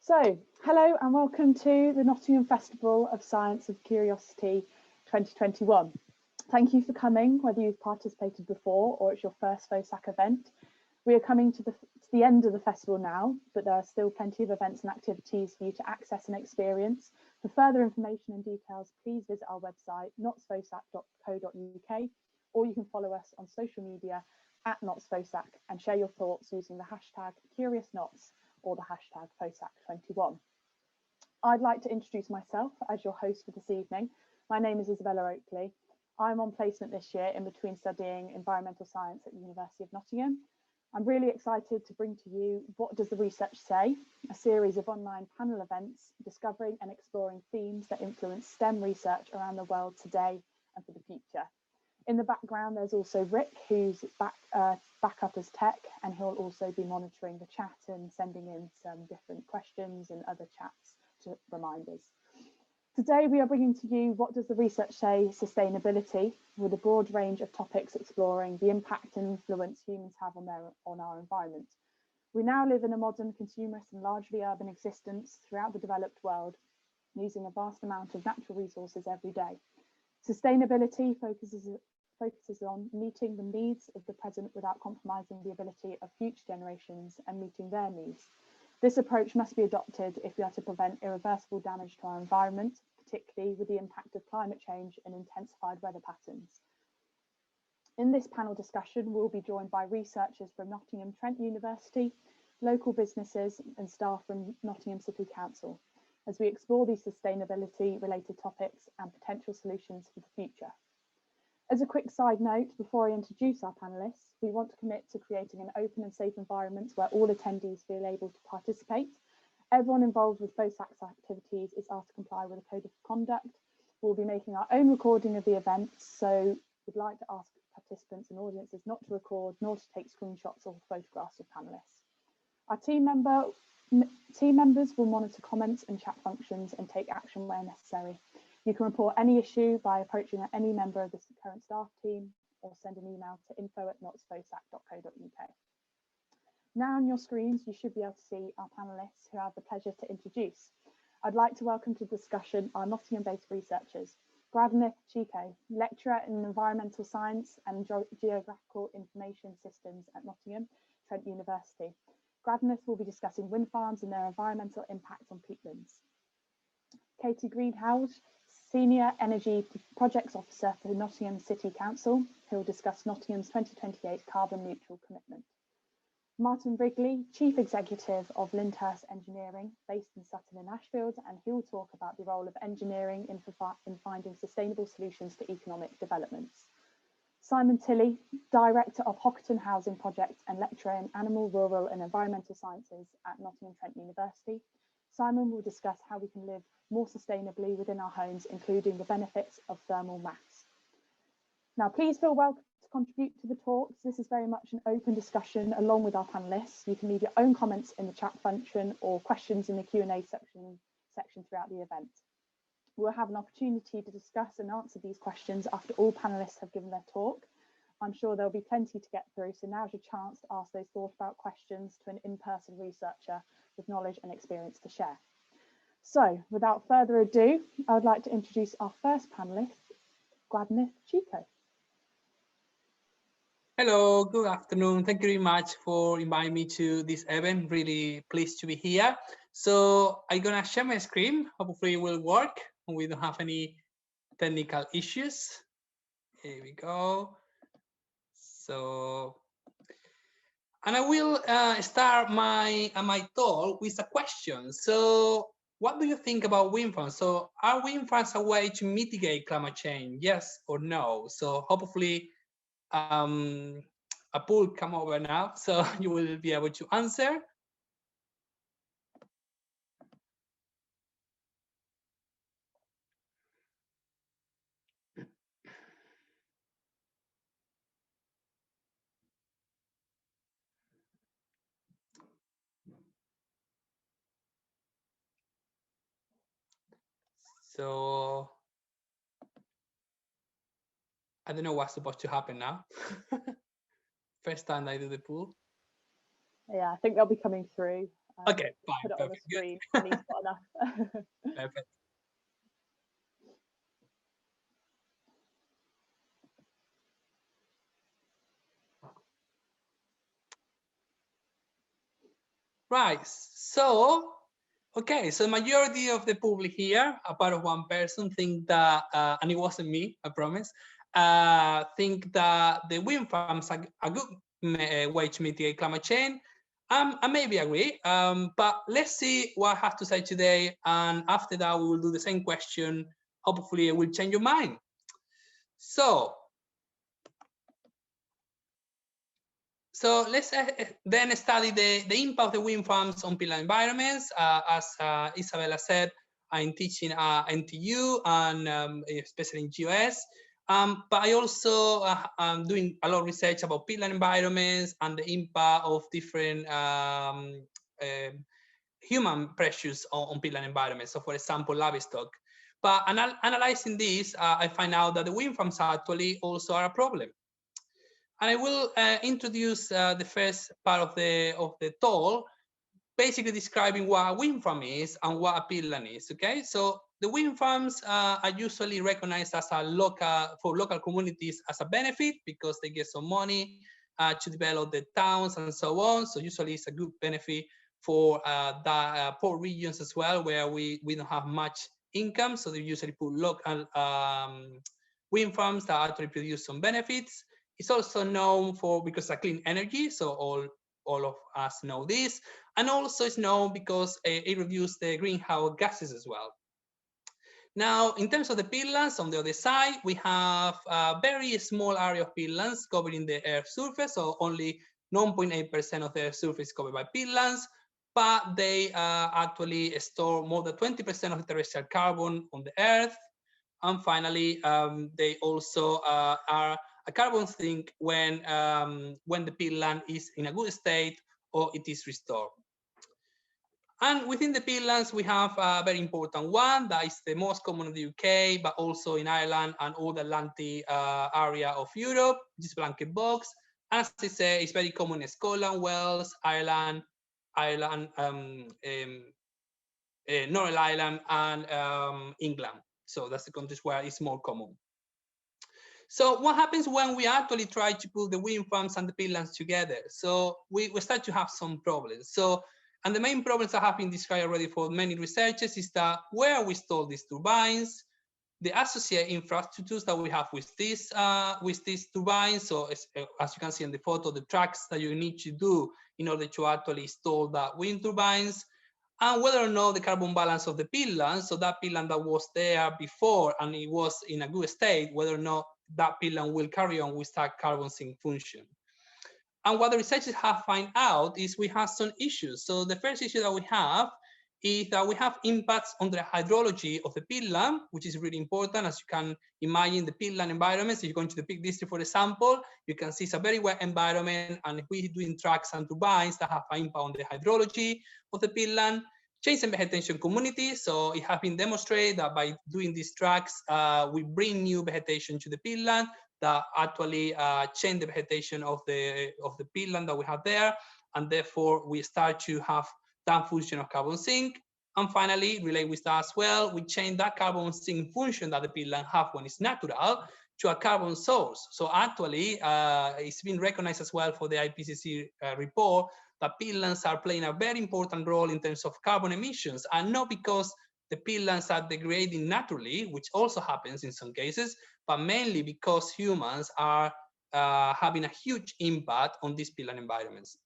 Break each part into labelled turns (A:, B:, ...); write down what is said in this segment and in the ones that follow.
A: So, hello and welcome to the Nottingham Festival of Science of Curiosity 2021. Thank you for coming, whether you've participated before or it's your first FOSAC event. We are coming to the end of the festival now, but there are still plenty of events and activities for you to access and experience. For further information and details, please visit our website, notsfosac.co.uk, or you can follow us on social media at notsfosac and share your thoughts using the hashtag CuriousNots or the hashtag FOSAC21. I'd like to introduce myself as your host for this evening. My name is Isabella Oakley. I'm on placement this year in between studying environmental science at the University of Nottingham. I'm really excited to bring to you What Does the Research Say?, a series of online panel events discovering and exploring themes that influence STEM research around the world today and for the future. In the background, there's also Rick, who's back up as tech, and he'll also be monitoring the chat and sending in some different questions and other chats to remind us. Today, we are bringing to you What Does the Research Say? Sustainability, with a broad range of topics exploring the impact and influence humans have on our environment. We now live in a modern, consumerist and largely urban existence throughout the developed world, using a vast amount of natural resources every day. Sustainability focuses on meeting the needs of the present without compromising the ability of future generations and meeting their needs. This approach must be adopted if we are to prevent irreversible damage to our environment, particularly with the impact of climate change and intensified weather patterns. In this panel discussion, we'll be joined by researchers from Nottingham Trent University, local businesses and staff from Nottingham City Council, as we explore these sustainability-related topics and potential solutions for the future. As a quick side note, before I introduce our panellists, we want to commit to creating an open and safe environment where all attendees feel able to participate. Everyone involved with FOSAC's activities is asked to comply with a code of conduct. We'll be making our own recording of the event, so we'd like to ask participants and audiences not to record nor to take screenshots or photographs of panellists. Our team members will monitor comments and chat functions and take action where necessary. You can report any issue by approaching any member of the current staff team or send an email to info@notsfosac.co.uk. Now on your screens, you should be able to see our panellists who I have the pleasure to introduce. I'd like to welcome to the discussion our Nottingham-based researchers. Guadaneth Chico, lecturer in environmental science and geographical information systems at Nottingham Trent University. Guadaneth will be discussing wind farms and their environmental impact on peatlands. Katie Greenhalgh, Senior Energy Projects Officer for the Nottingham City Council, who will discuss Nottingham's 2028 carbon neutral commitment. Martin Rigley, Chief Executive of Lindhurst Engineering, based in Sutton and Ashfield, and he will talk about the role of engineering in finding sustainable solutions to economic developments. Simon Tilley, Director of Hockerton Housing Project and lecturer in Animal, Rural and Environmental Sciences at Nottingham Trent University. Simon will discuss how we can live more sustainably within our homes, including the benefits of thermal mass. Now, please feel welcome to contribute to the talks. This is very much an open discussion along with our panellists. You can leave your own comments in the chat function or questions in the Q&A section throughout the event. We'll have an opportunity to discuss and answer these questions after all panellists have given their talk. I'm sure there'll be plenty to get through, so now's your chance to ask those thought about questions to an in-person researcher with knowledge and experience to share. So, without further ado, I would like to introduce our first panellist, Guadaneth Chico.
B: Hello, good afternoon. Thank you very much for inviting me to this event. Really pleased to be here. So I'm gonna share my screen. Hopefully it will work and we don't have any technical issues. Here we go. So, and I will start my talk with a question. So, what do you think about wind farms? So, are wind farms a way to mitigate climate change? Yes or no? So, hopefully, a poll come over now, so you will be able to answer. So I don't know what's supposed to happen now. First time I do the poll.
A: Yeah, I think they'll be coming through.
B: Okay, fine,
A: put it on the
B: perfect,
A: screen
B: good.
A: when he's got enough.
B: Perfect. Right, so, okay, so majority of the public here, apart of one person, think that, and it wasn't me, I promise, think that the wind farms are a good way to mitigate climate change. I maybe agree, but let's see what I have to say today, and after that we will do the same question. Hopefully it will change your mind. So let's then study the impact of the wind farms on peatland environments. As Isabella said, I'm teaching at NTU and especially in GOS. But I also am doing a lot of research about peatland environments and the impact of different human pressures on peatland environments. So for example, livestock. But analyzing this, I find out that the wind farms actually also are a problem. And I will introduce the first part of the talk, basically describing what a wind farm is and what a peatland is. Okay, so the wind farms are usually recognized as a local communities as a benefit because they get some money to develop the towns and so on. So usually it's a good benefit for the poor regions as well, where we don't have much income. So they usually put local wind farms that actually produce some benefits. It's also known for because of clean energy, so all of us know this, and also it's known because it reduces the greenhouse gases as well. Now, in terms of the peatlands, on the other side, we have a very small area of peatlands covering the Earth's surface, so only 9.8% of the Earth's surface is covered by peatlands, but they actually store more than 20% of the terrestrial carbon on the Earth. And finally, they also are a carbon sink when the peatland is in a good state or it is restored. And within the peatlands, we have a very important one that is the most common in the UK, but also in Ireland and all the Atlantic area of Europe, this blanket box. As I say, it's very common in Scotland, Wales, Ireland, Northern Ireland, and England. So that's the countries where it's more common. So what happens when we actually try to put the wind farms and the peatlands together? So we start to have some problems. So, and the main problems that have been described already for many researchers is that where we install these turbines, the associated infrastructures that we have with these turbines. So as you can see in the photo, the tracks that you need to do in order to actually install that wind turbines, and whether or not the carbon balance of the peatland, so that peatland that was there before and it was in a good state, whether or not that peatland will carry on with that carbon sink function. And what the researchers have found out is we have some issues. So the first issue that we have is that we have impacts on the hydrology of the peatland, which is really important. As you can imagine, the peatland environment, so you're going to the Peak District, for example, you can see it's a very wet environment, and if we're doing tracks and turbines that have an impact on the hydrology of the peatland, change in vegetation community. So it has been demonstrated that by doing these tracks, we bring new vegetation to the peatland that actually change the vegetation of the peatland that we have there, and therefore we start to have that function of carbon sink. And finally, relate with that as well, we change that carbon sink function that the peatland have when it's natural to a carbon source. So actually, it's been recognized as well for the IPCC report that peatlands are playing a very important role in terms of carbon emissions, and not because the peatlands are degrading naturally, which also happens in some cases, but mainly because humans are having a huge impact on these peatland environments.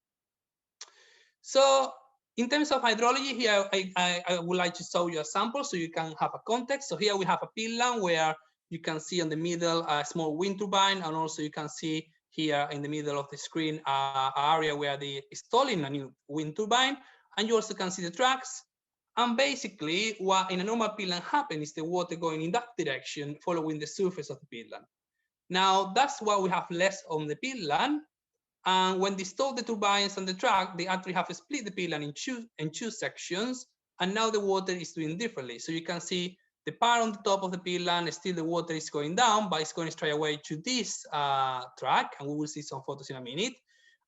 B: So in terms of hydrology, here I would like to show you a sample so you can have a context. So here we have a peatland where you can see in the middle a small wind turbine, and also you can see here in the middle of the screen an area where they're installing a new wind turbine, and you also can see the tracks. And basically, what in a normal peatland happens is the water going in that direction, following the surface of the peatland. Now, that's what we have less on the peatland. And when they install the turbines and the track, they actually have split the peatland in two sections. And now the water is doing differently. So you can see the part on the top of the peatland, still the water is going down, but it's going straight away to this track. And we will see some photos in a minute.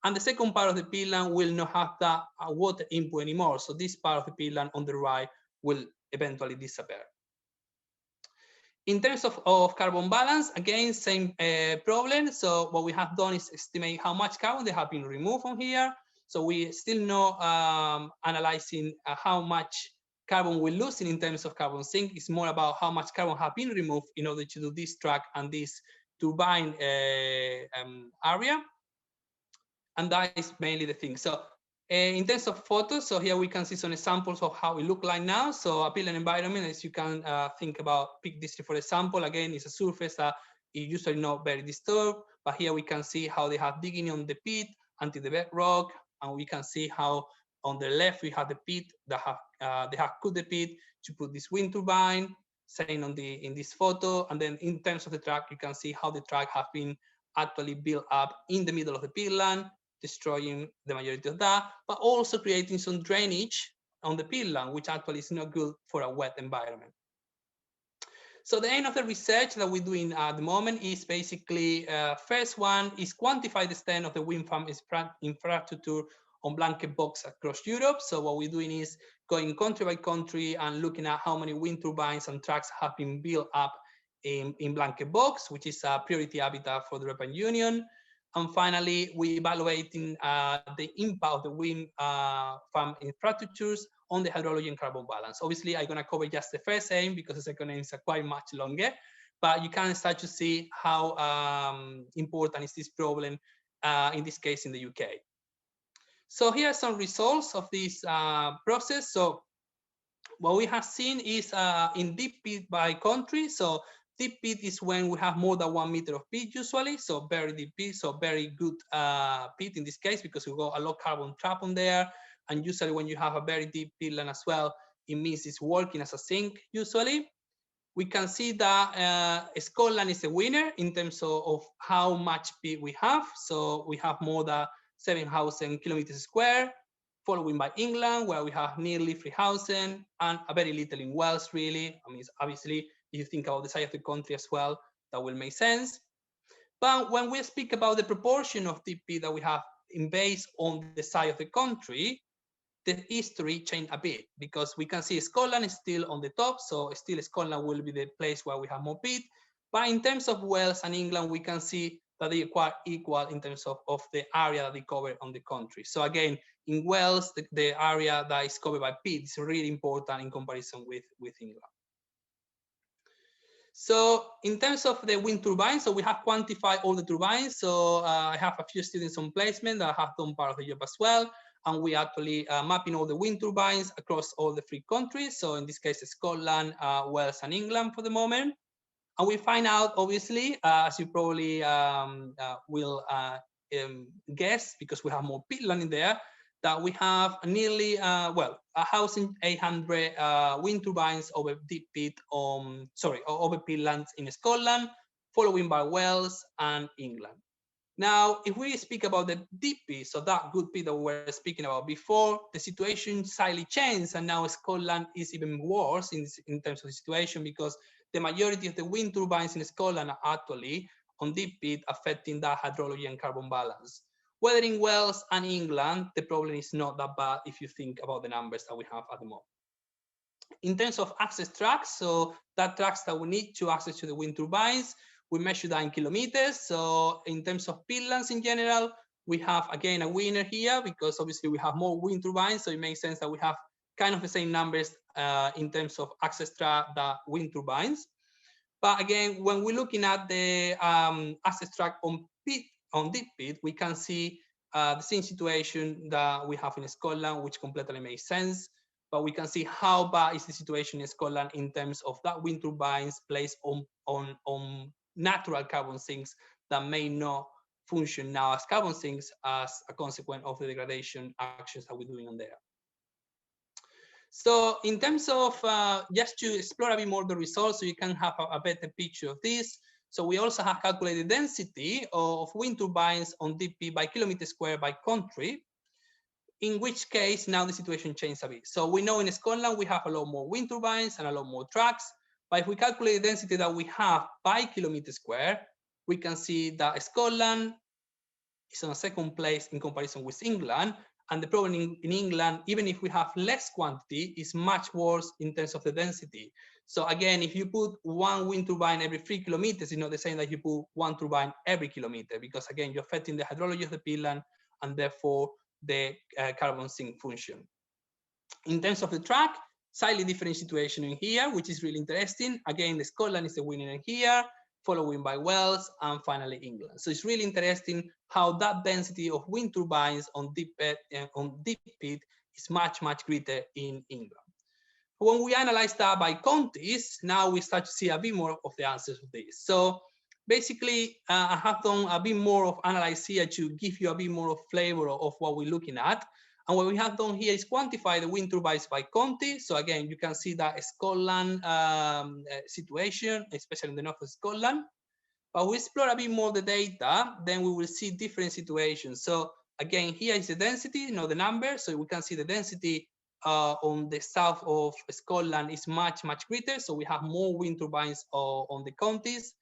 B: And the second part of the peatland will not have that water input anymore. So this part of the peatland on the right will eventually disappear. In terms of carbon balance, again, same problem. So what we have done is estimate how much carbon they have been removed from here. So we still not analyzing how much carbon we're losing in terms of carbon sink. It's more about how much carbon have been removed in order to do this track and this turbine area. And that is mainly the thing. So in terms of photos, so here we can see some examples of how it look like now. So a peatland environment, as you can think about Peak District, for example, again, it's a surface that is usually not very disturbed, but here we can see how they have digging on the pit until the bedrock, and we can see how on the left we have the pit that have they have cut the pit to put this wind turbine, saying in this photo, and then in terms of the track, you can see how the track have been actually built up in the middle of the peatland, destroying the majority of that, but also creating some drainage on the peatland, which actually is not good for a wet environment. So the aim of the research that we're doing at the moment is basically, first one is quantify the extent of the wind farm infrastructure on blanket box across Europe. So what we're doing is going country by country and looking at how many wind turbines and tracks have been built up in blanket box, which is a priority habitat for the European Union. And finally, we're evaluating the impact of the wind farm infrastructures on the hydrology and carbon balance. Obviously, I'm going to cover just the first aim because the second aim is quite much longer, but you can start to see how important is this problem, in this case in the UK. So here are some results of this process. So what we have seen is in deep pit by country. So deep pit is when we have more than 1 meter of pit usually, so very deep pit, so very good pit in this case because we got a low carbon trap on there. And usually when you have a very deep peatland as well, it means it's working as a sink usually. We can see that Scotland is a winner in terms of how much pit we have. So we have more than 7,000 kilometers square, following by England, where we have nearly 3,000, and a very little in Wales, really. I mean, obviously, if you think about the size of the country as well, that will make sense. But when we speak about the proportion of DP that we have in based on the size of the country, the history changed a bit because we can see Scotland is still on the top. So still Scotland will be the place where we have more peat. But in terms of Wales and England, we can see that they are quite equal in terms of the area that they cover on the country. So again, in Wales, the area that is covered by peat is really important in comparison with England. So in terms of the wind turbines, so we have quantified all the turbines. So I have a few students on placement that have done part of the job as well. And we actually mapping all the wind turbines across all the 3 countries. So in this case, Scotland, Wales, and England for the moment. And we find out, obviously, as you probably will guess, because we have more peatland in there, that we have nearly, 1,800 wind turbines over deep pit, over peatlands in Scotland, following by Wales and England. Now, if we speak about the deep pit, so that good pit that we were speaking about before, the situation slightly changed, and now Scotland is even worse in terms of the situation because the majority of the wind turbines in Scotland are actually on deep pit, affecting that hydrology and carbon balance. Whether in Wales and England, the problem is not that bad if you think about the numbers that we have at the moment. In terms of access tracks, so that tracks that we need to access to the wind turbines, we measure that in kilometers. So in terms of peatlands in general, we have, again, a winner here because obviously we have more wind turbines. So it makes sense that we have kind of the same numbers in terms of access track that wind turbines. But again, when we're looking at the access track on deep pit, we can see the same situation that we have in Scotland, which completely makes sense. But we can see how bad is the situation in Scotland in terms of that wind turbines placed on natural carbon sinks that may not function now as carbon sinks as a consequence of the degradation actions that we're doing on there. So in terms of just to explore a bit more the results so you can have a better picture of this. So we also have calculated density of wind turbines on DP by kilometer square by country, in which case now the situation changed a bit. So we know in Scotland we have a lot more wind turbines and a lot more tracks, but if we calculate the density that we have by kilometer square, we can see that Scotland is on a second place in comparison with England. And the problem in England, even if we have less quantity, is much worse in terms of the density. So again, if you put one wind turbine every 3 kilometers, it's not the same that you put one turbine every kilometer, because again, you're affecting the hydrology of the peatland and therefore the carbon sink function. In terms of the track, slightly different situation in here, which is really interesting. Again, the Scotland is the winner in here, following by Wales, and finally England. So it's really interesting how that density of wind turbines on deep peat is much, much greater in England. When we analyze that by counties, now we start to see a bit more of the answers of this. So basically, I have done a bit more of analysis here to give you a bit more of flavor of what we're looking at. And what we have done here is quantify the wind turbines by county. So again, you can see that Scotland situation, especially in the north of Scotland. But we explore a bit more the data, then we will see different situations. So again, here is the density, the number. So we can see the density on the south of Scotland is much, much greater. So we have more wind turbines on the counties.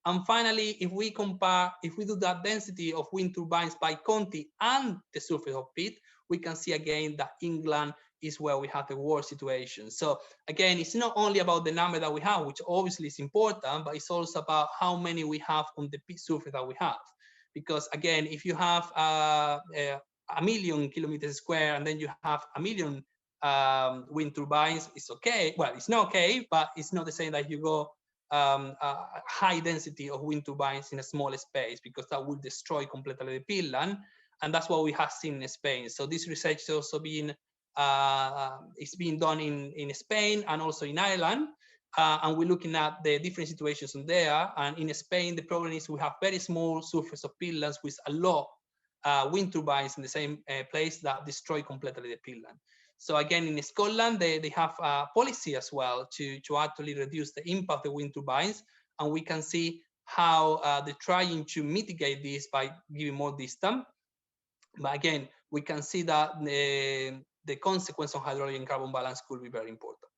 B: And finally, if we do that density of wind turbines by county and the surface of peat, we can see again that England is where we have the worst situation. So again, it's not only about the number that we have, which obviously is important, but it's also about how many we have on the peat surface that we have. Because again, if you have a million kilometers square and then you have a million wind turbines, it's okay. Well, it's not okay, but it's not the same that you go a high density of wind turbines in a small space, because that will destroy completely the peatland. And that's what we have seen in Spain. So this research is also being it's being done in Spain and also in Ireland. And we're looking at the different situations on there. And in Spain, the problem is we have very small surface of peatlands with a lot wind turbines in the same place that destroy completely the peatland. So again, in Scotland, they have a policy as well to actually reduce the impact of the wind turbines. And we can see how they're trying to mitigate this by giving more distance. But again, we can see that the consequence on hydrology and carbon balance could be very important.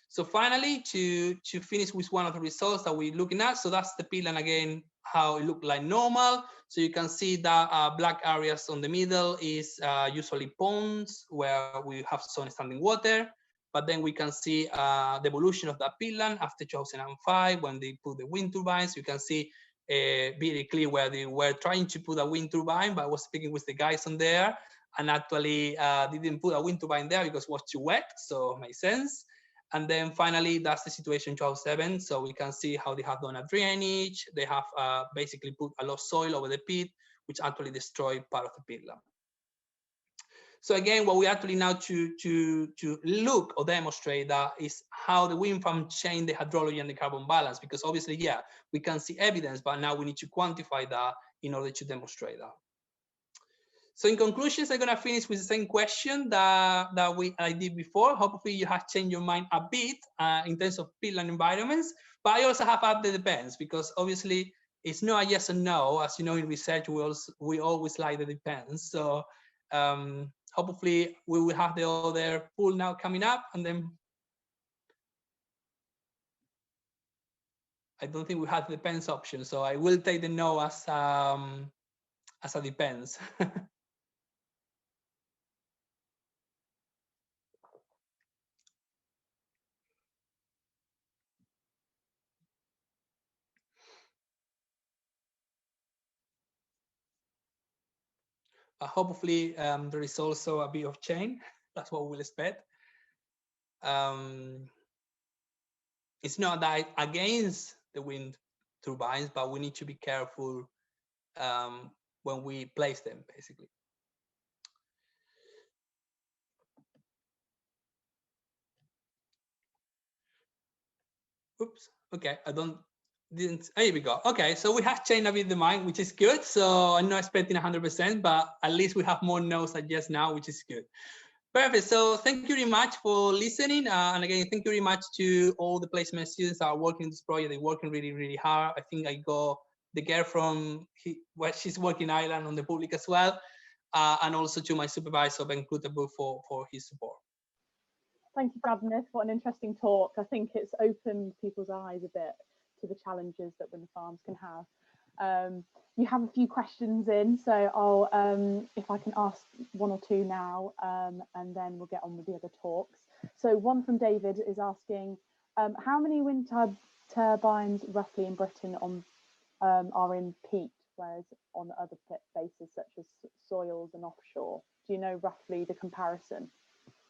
B: So finally, to finish with one of the results that we're looking at, so that's the peatland again, how it looked like normal. So you can see that black areas on the middle is usually ponds where we have some standing water. But then we can see the evolution of that peatland after 2005 when they put the wind turbines. You can see very clear where they were trying to put a wind turbine, but I was speaking with the guys on there, and actually didn't put a wind turbine there because it was too wet, so it makes sense. And then finally, that's the situation in 2007. So we can see how they have done a drainage. They have basically put a lot of soil over the pit, which actually destroyed part of the peatland. So again, what we actually now to look or demonstrate that is how the wind farm change the hydrology and the carbon balance, because obviously, yeah, we can see evidence, but now we need to quantify that in order to demonstrate that. So in conclusions, I'm gonna finish with the same question that I did before. Hopefully you have changed your mind a bit in terms of peatland environments, but I also have added the depends, because obviously it's not a yes or no. As you know, in research, we always like the depends. So hopefully we will have the other pool now coming up, and then I don't think we have the depends option. So I will take the no as a depends. Hopefully there is also a bit of change. That's what we'll expect. It's not that against the wind turbines, but we need to be careful when we place them, basically. Oops. Okay, here we go. Okay, so we have changed a bit the mind, which is good. So I'm not expecting 100%, but at least we have more no's than yes now, which is good. Perfect. So thank you very much for listening. And again, thank you very much to all the placement students that are working in this project. They're working really, really hard. I think I got the girl from where she's working in Ireland on the public as well. And also to my supervisor, Ben Clutterbuck, for his support.
A: Thank you, Guadaneth. What an interesting talk. I think it's opened people's eyes a bit to the challenges that wind farms can have. You have a few questions in, so I'll, if I can ask one or two now, and then we'll get on with the other talks. So one from David is asking, how many wind turbines roughly in Britain are in peat, whereas on other bases such as soils and offshore? Do you know roughly the comparison?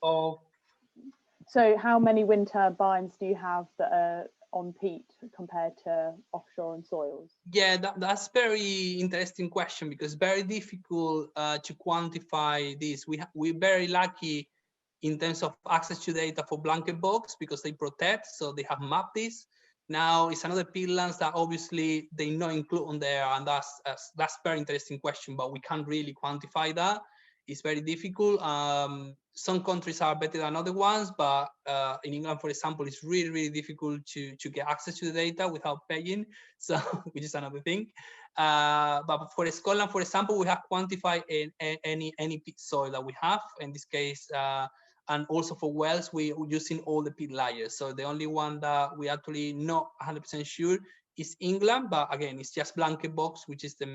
B: Oh.
A: So how many wind turbines do you have that are on peat compared to offshore and soils?
B: Yeah, that's very interesting question, because very difficult to quantify this. We're very lucky in terms of access to data for blanket box, because they protect, so they have mapped this. Now it's another peatlands that obviously they not include on there, and that's very interesting question, but we can't really quantify that. It's very difficult. Some countries are better than other ones, but in England, for example, it's really, really difficult to get access to the data without paying, so which is another thing. But for Scotland, for example, we have quantified any peat soil that we have. In this case, and also for Wales, we're using all the peat layers. So the only one that we actually not 100% sure is England, but again, it's just blanket box, which is the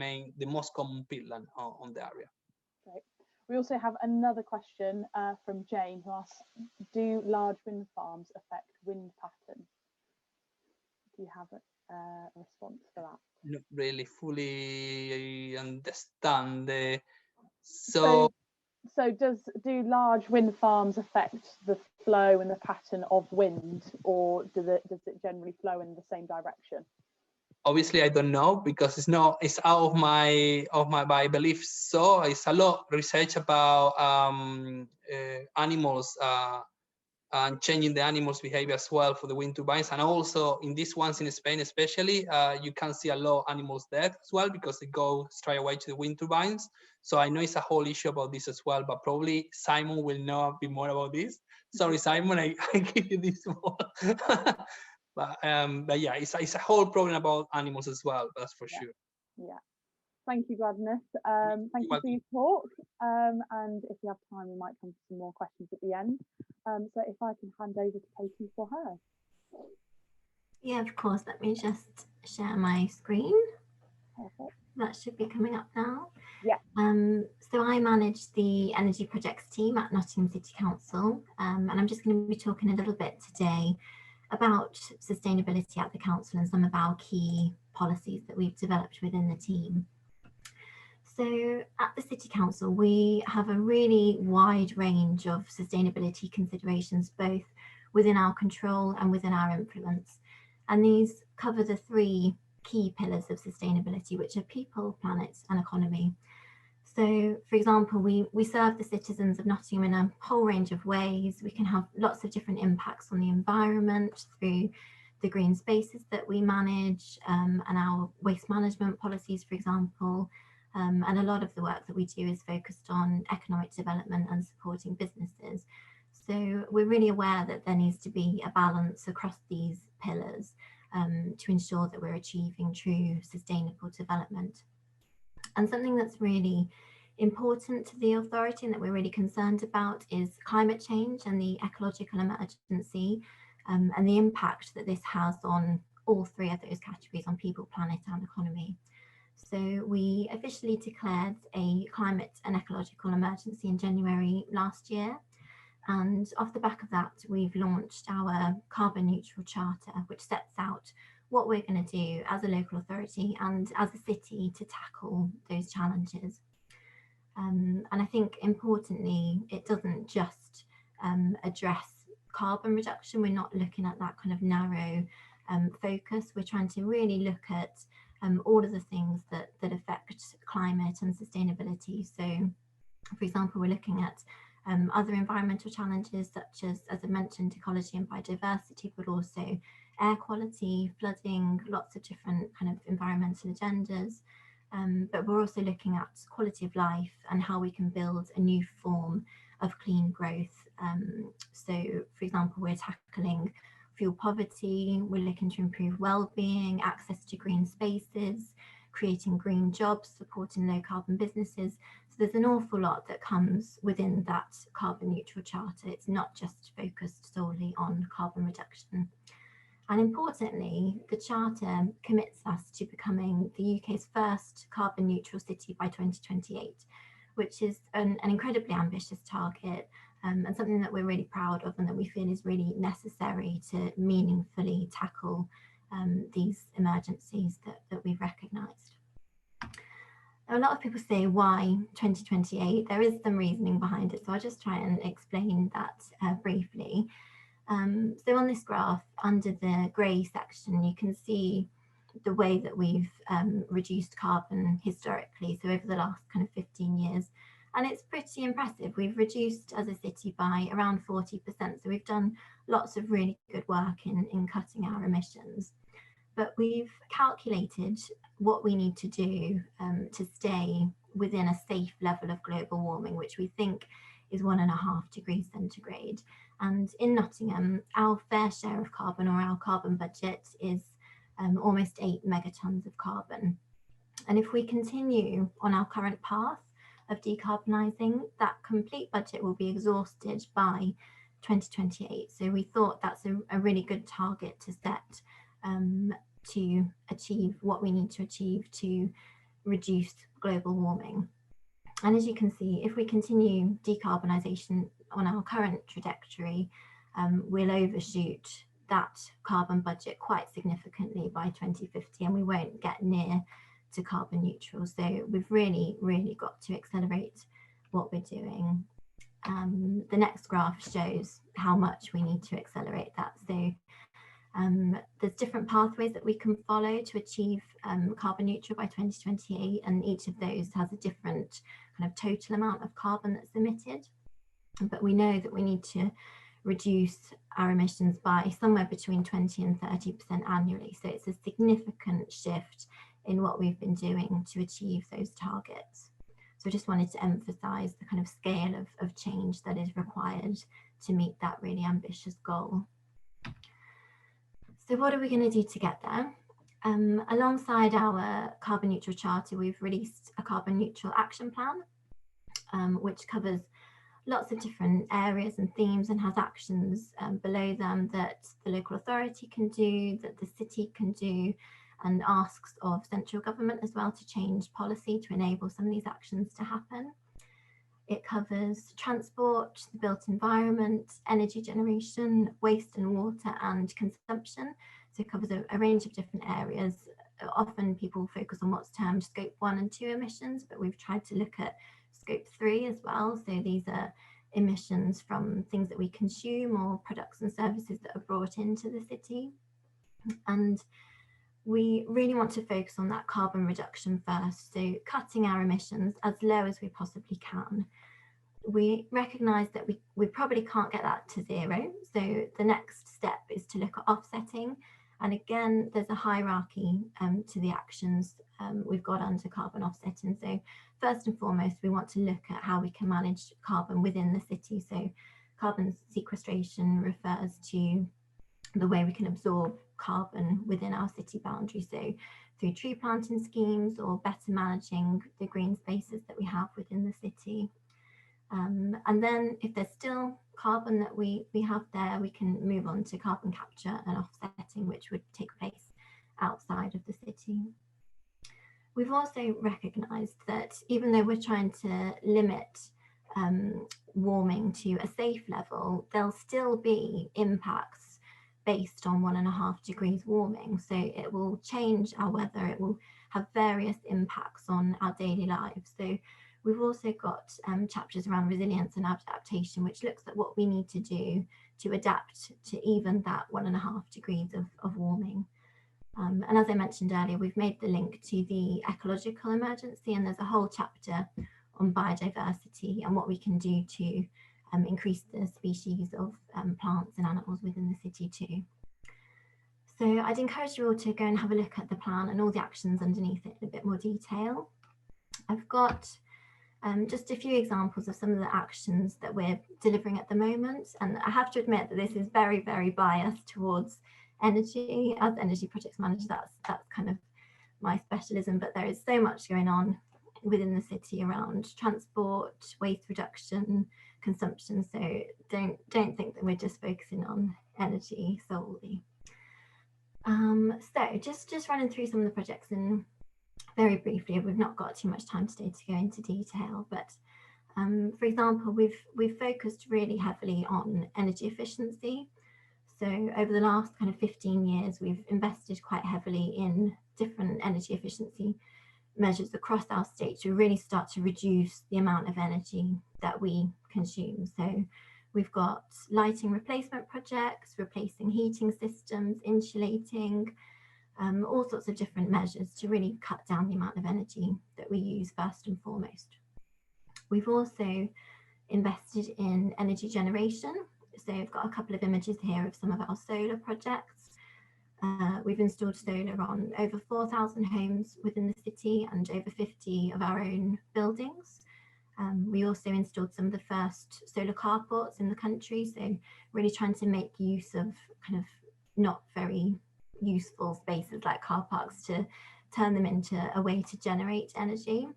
B: most common peatland on the area.
A: Great. We also have another question from Jane, who asks, do large wind farms affect wind patterns? Do you have a response for that?
B: Not really fully understand.
A: So do large wind farms affect the flow and the pattern of wind, or does it generally flow in the same direction?
B: Obviously, I don't know, because it's out of my I believe so. It's a lot of research about animals and changing the animals' behavior as well for the wind turbines, and also in these ones in Spain, especially, you can see a lot of animals dead as well, because they go straight away to the wind turbines. So I know it's a whole issue about this as well, but probably Simon will know a bit more about this. Sorry, Simon, I give you this one. But yeah, it's a whole problem about animals as well. That's for sure.
A: Yeah. Thank you, Guadaneth. Thank you for your talk. And if you have time, we might come to some more questions at the end. So if I can hand over to Katie for her.
C: Yeah, of course. Let me just share my screen.
A: Perfect.
C: That should be coming up now.
A: Yeah.
C: So I manage the energy projects team at Nottingham City Council, and I'm just going to be talking a little bit today about sustainability at the council and some of our key policies that we've developed within the team. So at the City Council, we have a really wide range of sustainability considerations, both within our control and within our influence. And these cover the three key pillars of sustainability, which are people, planet, and economy. So, for example, we serve the citizens of Nottingham in a whole range of ways. We can have lots of different impacts on the environment through the green spaces that we manage, and our waste management policies, for example. And a lot of the work that we do is focused on economic development and supporting businesses. So we're really aware that there needs to be a balance across these pillars to ensure that we're achieving true sustainable development. And something that's really important to the authority and that we're really concerned about is climate change and the ecological emergency, and the impact that this has on all three of those categories, on people, planet, and economy. So we officially declared a climate and ecological emergency in January last year. And off the back of that, we've launched our carbon neutral charter, which sets out what we're going to do as a local authority and as a city to tackle those challenges. And I think importantly, it doesn't just address carbon reduction. We're not looking at that kind of narrow focus. We're trying to really look at all of the things that affect climate and sustainability. So, for example, we're looking at other environmental challenges such as I mentioned, ecology and biodiversity, but also air quality, flooding, lots of different kind of environmental agendas. But we're also looking at quality of life and how we can build a new form of clean growth. So, for example, we're tackling fuel poverty, we're looking to improve well-being, access to green spaces, creating green jobs, supporting low carbon businesses. So there's an awful lot that comes within that carbon neutral charter. It's not just focused solely on carbon reduction. And importantly, the Charter commits us to becoming the UK's first carbon neutral city by 2028, which is an incredibly ambitious target, and something that we're really proud of and that we feel is really necessary to meaningfully tackle these emergencies that we've recognised. A lot of people say, why 2028? There is some reasoning behind it, so I'll just try and explain that briefly. So on this graph, under the grey section, you can see the way that we've reduced carbon historically, so over the last kind of 15 years. And it's pretty impressive. We've reduced as a city by around 40%. So we've done lots of really good work in cutting our emissions. But we've calculated what we need to do to stay within a safe level of global warming, which we think is 1.5 degrees centigrade. And in Nottingham, our fair share of carbon, or our carbon budget, is almost 8 megatons of carbon. And if we continue on our current path of decarbonising, that complete budget will be exhausted by 2028. So we thought that's a really good target to set to achieve what we need to achieve to reduce global warming. And as you can see, if we continue decarbonisation on our current trajectory, we'll overshoot that carbon budget quite significantly by 2050, and we won't get near to carbon neutral. So we've really, really got to accelerate what we're doing. The next graph shows how much we need to accelerate that. So there's different pathways that we can follow to achieve carbon neutral by 2028, and each of those has a different kind of total amount of carbon that's emitted. But we know that we need to reduce our emissions by somewhere between 20 and 30% annually. So it's a significant shift in what we've been doing to achieve those targets. So I just wanted to emphasise the kind of scale of change that is required to meet that really ambitious goal. So what are we going to do to get there? Alongside our carbon neutral charter, we've released a carbon neutral action plan, which covers lots of different areas and themes and has actions below them that the local authority can do, that the city can do, and asks of central government as well to change policy to enable some of these actions to happen. It covers transport, the built environment, energy generation, waste and water, and consumption. So it covers a range of different areas. Often people focus on what's termed scope 1 and 2 emissions, but we've tried to look at scope 3 as well. So these are emissions from things that we consume or products and services that are brought into the city. And we really want to focus on that carbon reduction first, so cutting our emissions as low as we possibly can. We recognise that we probably can't get that to zero, so the next step is to look at offsetting. And again, there's a hierarchy to the actions we've got under carbon offsetting. So first and foremost, we want to look at how we can manage carbon within the city. So carbon sequestration refers to the way we can absorb carbon within our city boundaries, so through tree planting schemes or better managing the green spaces that we have within the city. And then if there's still carbon that we have there, we can move on to carbon capture and offsetting, which would take place outside of the city. We've also recognised that even though we're trying to limit warming to a safe level, there'll still be impacts based on 1.5 degrees warming. So it will change our weather, it will have various impacts on our daily lives. So we've also got chapters around resilience and adaptation, which looks at what we need to do to adapt to even that 1.5 degrees of warming. And as I mentioned earlier, we've made the link to the ecological emergency, and there's a whole chapter on biodiversity and what we can do to increase the species of plants and animals within the city too. So I'd encourage you all to go and have a look at the plan and all the actions underneath it in a bit more detail. I've got just a few examples of some of the actions that we're delivering at the moment, and I have to admit that this is very, very biased towards energy. As energy projects manager, that's kind of my specialism, but there is so much going on within the city around transport, waste reduction, consumption, so don't think that we're just focusing on energy solely. So just running through some of the projects and very briefly, we've not got too much time today to go into detail, but for example, we've focused really heavily on energy efficiency. So over the last kind of 15 years, we've invested quite heavily in different energy efficiency measures across our state to really start to reduce the amount of energy that we consume. So we've got lighting replacement projects, replacing heating systems, insulating, all sorts of different measures to really cut down the amount of energy that we use first and foremost. We've also invested in energy generation. So I've got a couple of images here of some of our solar projects. We've installed solar on over 4,000 homes within the city and over 50 of our own buildings. We also installed some of the first solar carports in the country, so really trying to make use of kind of not very useful spaces like car parks to turn them into a way to generate energy.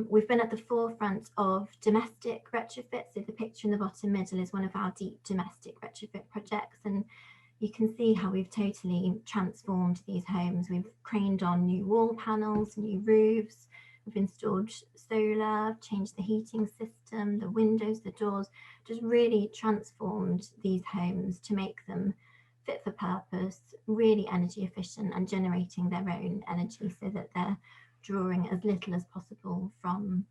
C: We've been at the forefront of domestic retrofit, so the picture in the bottom middle is one of our deep domestic retrofit projects, and you can see how we've totally transformed these homes. We've craned on new wall panels, new roofs, we've installed solar, changed the heating system, the windows, the doors, just really transformed these homes to make them fit for purpose, really energy efficient and generating their own energy so that they're drawing as little as possible from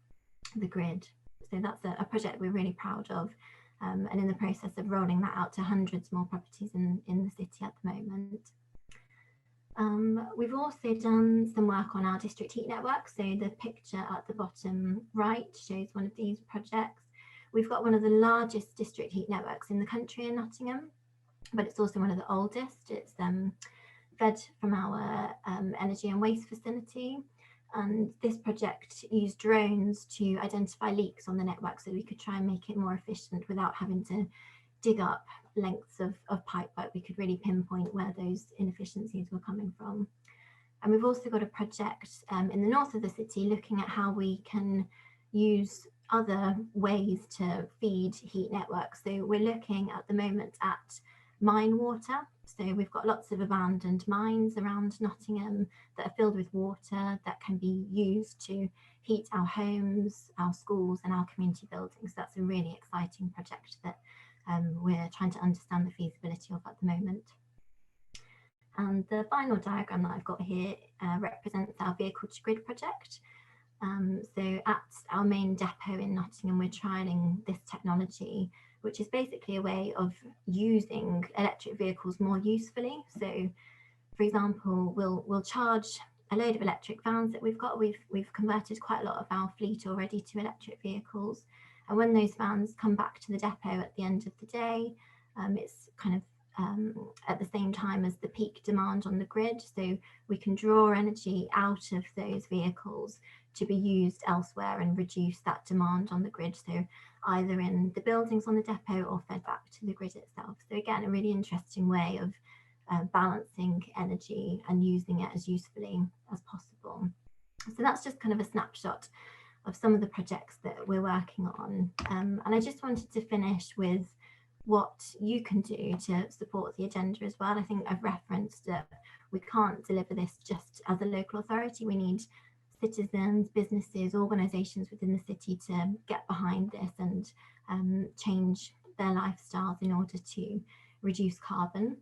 C: the grid. So that's a project we're really proud of. And in the process of rolling that out to hundreds more properties in the city at the moment. We've also done some work on our district heat network. So the picture at the bottom right shows one of these projects. We've got one of the largest district heat networks in the country in Nottingham, but it's also one of the oldest. It's fed from our energy and waste facility. And this project used drones to identify leaks on the network so we could try and make it more efficient without having to dig up lengths of pipework. We could really pinpoint where those inefficiencies were coming from. And we've also got a project in the north of the city looking at how we can use other ways to feed heat networks. So we're looking at the moment at mine water. So we've got lots of abandoned mines around Nottingham that are filled with water that can be used to heat our homes, our schools and our community buildings. That's a really exciting project that we're trying to understand the feasibility of at the moment. And the final diagram that I've got here represents our vehicle to grid project. So at our main depot in Nottingham, we're trialling this technology, which is basically a way of using electric vehicles more usefully. So, for example, we'll charge a load of electric vans that we've got. We've converted quite a lot of our fleet already to electric vehicles. And when those vans come back to the depot at the end of the day, it's kind of at the same time as the peak demand on the grid. So we can draw energy out of those vehicles to be used elsewhere and reduce that demand on the grid. So either in the buildings on the depot or fed back to the grid itself. So again, a really interesting way of balancing energy and using it as usefully as possible. So that's just kind of a snapshot of some of the projects that we're working on. And I just wanted to finish with what you can do to support the agenda as well. I think I've referenced that we can't deliver this just as a local authority. We need citizens, businesses, organisations within the city to get behind this and change their lifestyles in order to reduce carbon.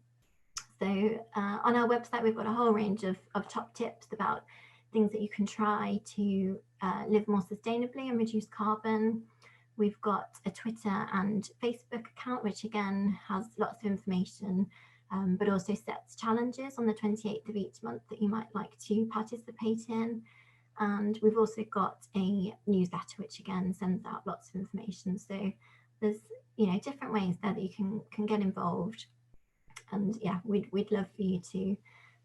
C: So on our website, we've got a whole range of top tips about things that you can try to live more sustainably and reduce carbon. We've got a Twitter and Facebook account, which again has lots of information, but also sets challenges on the 28th of each month that you might like to participate in. And we've also got a newsletter, which again sends out lots of information. So there's, you know, different ways there that you can get involved. And yeah, we'd love for you to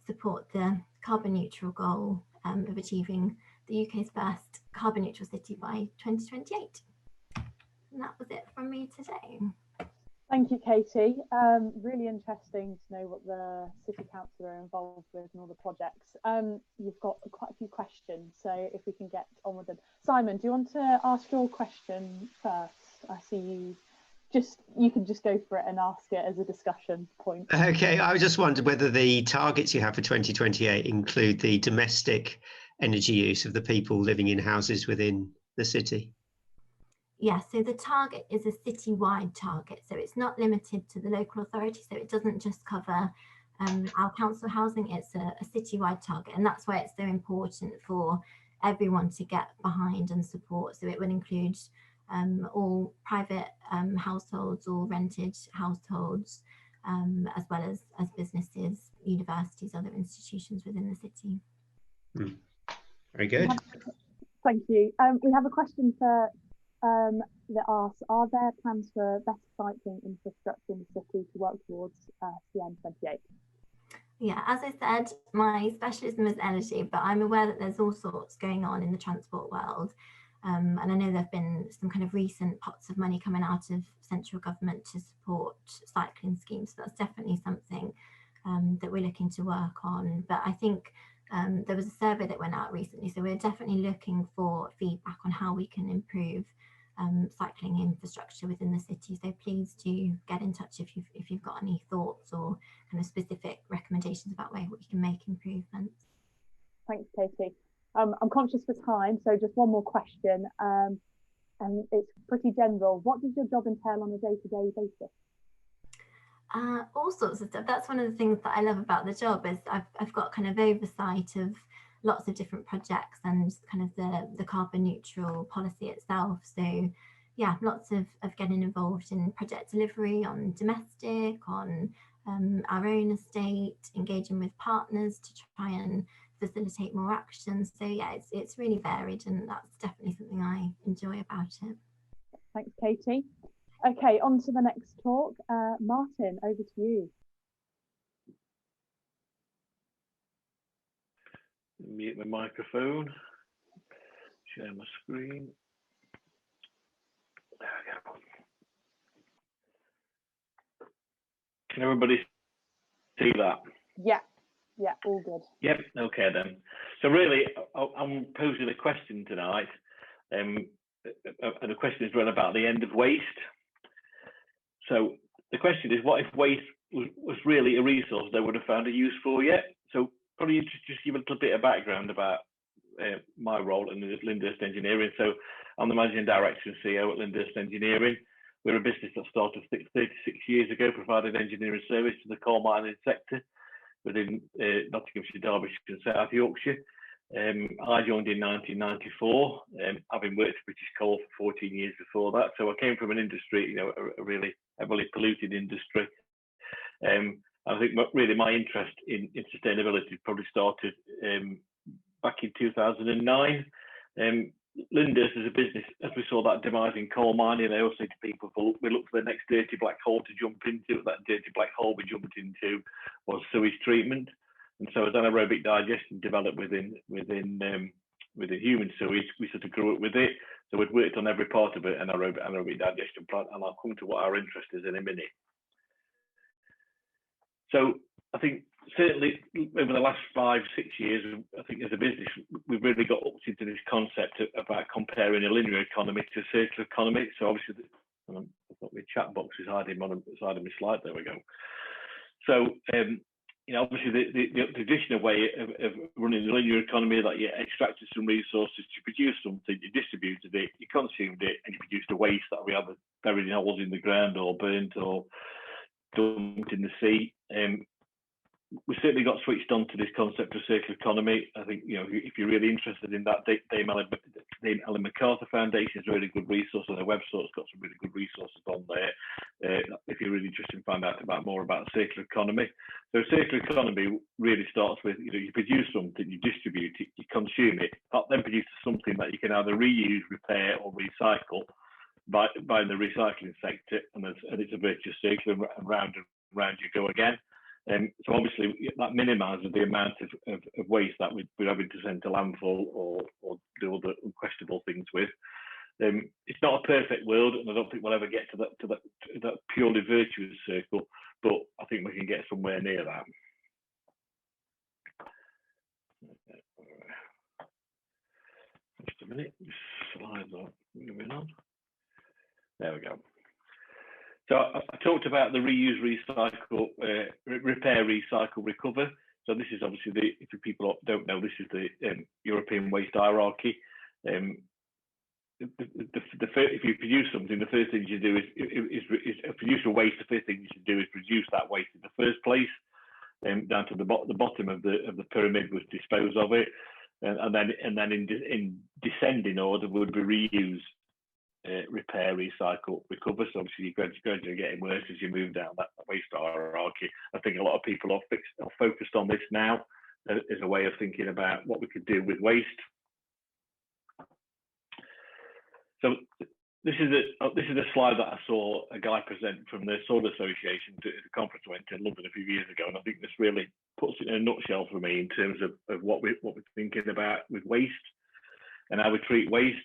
C: support the carbon neutral goal of achieving the UK's first carbon neutral city by 2028. And that was it from me today.
A: Thank you, Katie. Really interesting to know what the City Council are involved with and all the projects. You've got quite a few questions, so if we can get on with them. Simon, do you want to ask your question first? I see you you can just go for it and ask it as a discussion point.
D: Okay, I just wondered whether the targets you have for 2028 include the domestic energy use of the people living in houses within the city.
C: Yeah, so the target is a city-wide target, so it's not limited to the local authority, so it doesn't just cover our council housing, it's a city-wide target, and that's why it's so important for everyone to get behind and support. So it would include all private households, all rented households, as well as businesses, universities, other institutions within the city.
D: Very good.
A: Thank you. We have a question that asks, are there plans for better cycling infrastructure in the city to work towards CN28?
C: Yeah, as I said, my specialism is energy, but I'm aware that there's all sorts going on in the transport world. And I know there have been some kind of recent pots of money coming out of central government to support cycling schemes. So that's definitely something that we're looking to work on. But I think there was a survey that went out recently, so we're definitely looking for feedback on how we can improve cycling infrastructure within the city. So please do get in touch if you've got any thoughts or kind of specific recommendations about ways we can make improvements.
A: Thanks, Katie. I'm conscious for time, so just one more question, and it's pretty general. What does your job entail on a day-to-day basis?
C: All sorts of stuff. That's one of the things that I love about the job, is I've got kind of oversight of lots of different projects and kind of the carbon neutral policy itself. So yeah, lots of getting involved in project delivery on domestic, on our own estate, engaging with partners to try and facilitate more action. So yeah, it's really varied, and that's definitely something I enjoy about it.
A: Thanks, Katie. Okay, on to the next talk. Martin, over to you.
E: Mute my microphone, share my screen. There we go. Can everybody see that? Yeah, all good. Yep, okay then. So really, I'm posing a question tonight, and the question is run about the end of waste. So the question is, what if waste was really a resource they would have found a use for yet? So probably just give a little bit of background about my role in Lindhurst Engineering. So I'm the Managing Director and CEO at Lindhurst Engineering. We're a business that started 36 years ago, providing engineering service to the coal mining sector within Nottinghamshire, Derbyshire and South Yorkshire. I joined in 1994, having worked for British Coal for 14 years before that. So I came from an industry, a really heavily polluted industry. I think really my interest in sustainability probably started back in 2009. Lindhurst as a business, as we saw that demise in coal mining, I always say to people, we look for the next dirty black hole to jump into. That dirty black hole we jumped into was sewage treatment. And so as anaerobic digestion developed within human sewage, we sort of grew up with it. So we'd worked on every part of it, an anaerobic digestion plant, and I'll come to what our interest is in a minute. So I think certainly over the last 5-6 years, I think as a business, we've really got up into this concept about comparing a linear economy to a circular economy. So obviously, I've got my chat box is hiding on the side of my slide. There we go. So obviously the traditional way of running the linear economy, that you extracted some resources to produce something, you distributed it, you consumed it, and you produced a waste that we either buried in holes in the ground or burnt or dumped in the sea. We certainly got switched on to this concept of circular economy. I think, if you're really interested in that, Dame Ellen MacArthur Foundation is a really good resource on their website. It's got some really good resources on there. If you're really interested in finding out more about circular economy. So circular economy really starts with, you produce something, you distribute it, you consume it, that then produces something that you can either reuse, repair or recycle by the recycling sector, and it's a virtuous circle, and round you go again. So obviously that minimises the amount of waste that we're having to send to landfill or do other unquestionable things with. It's not a perfect world, and I don't think we'll ever get to that purely virtuous circle, but I think we can get somewhere near that. Just a minute, slides are moving on. There we go. So I talked about the reuse, recycle, repair, recycle, recover. So this is obviously if people don't know, this is the European waste hierarchy. If you produce something, the first thing you do is produce a waste. The first thing you should do is reduce that waste in the first place, down to the bottom of the pyramid was dispose of it, and then in descending order would be reuse, repair, recycle, recover. So obviously you're gradually getting worse as you move down that waste hierarchy. I think a lot of people are focused on this now as a way of thinking about what we could do with waste. So this is a slide that I saw a guy present from the Soil Association at a conference I went to in London a few years ago, and I think this really puts it in a nutshell for me in terms of what we're thinking about with waste and how we treat waste.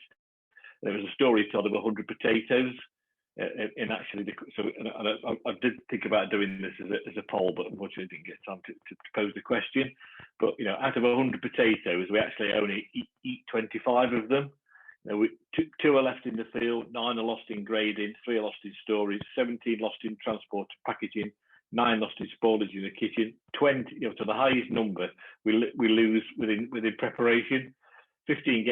E: There was a story told of 100 potatoes, and actually, I did think about doing this as a poll, but unfortunately didn't get time to pose the question. But out of 100 potatoes, we actually only eat 25 of them. Two are left in the field, 9 are lost in grading, 3 are lost in storage, 17 lost in transport and packaging, 9 lost in spoilage in the kitchen, 20, to the highest number we lose within preparation. 15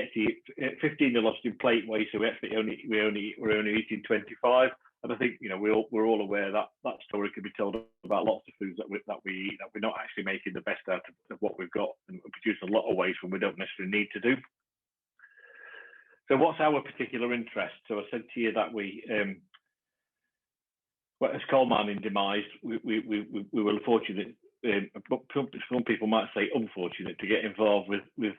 E: are lost in plate waste, so we're only eating 25. And I think we're all aware that story could be told about lots of foods that we eat, that we're not actually making the best out of what we've got, and produce a lot of waste when we don't necessarily need to do. So what's our particular interest? So I said to you that as coal mining demised, we were fortunate, some people might say unfortunate, to get involved with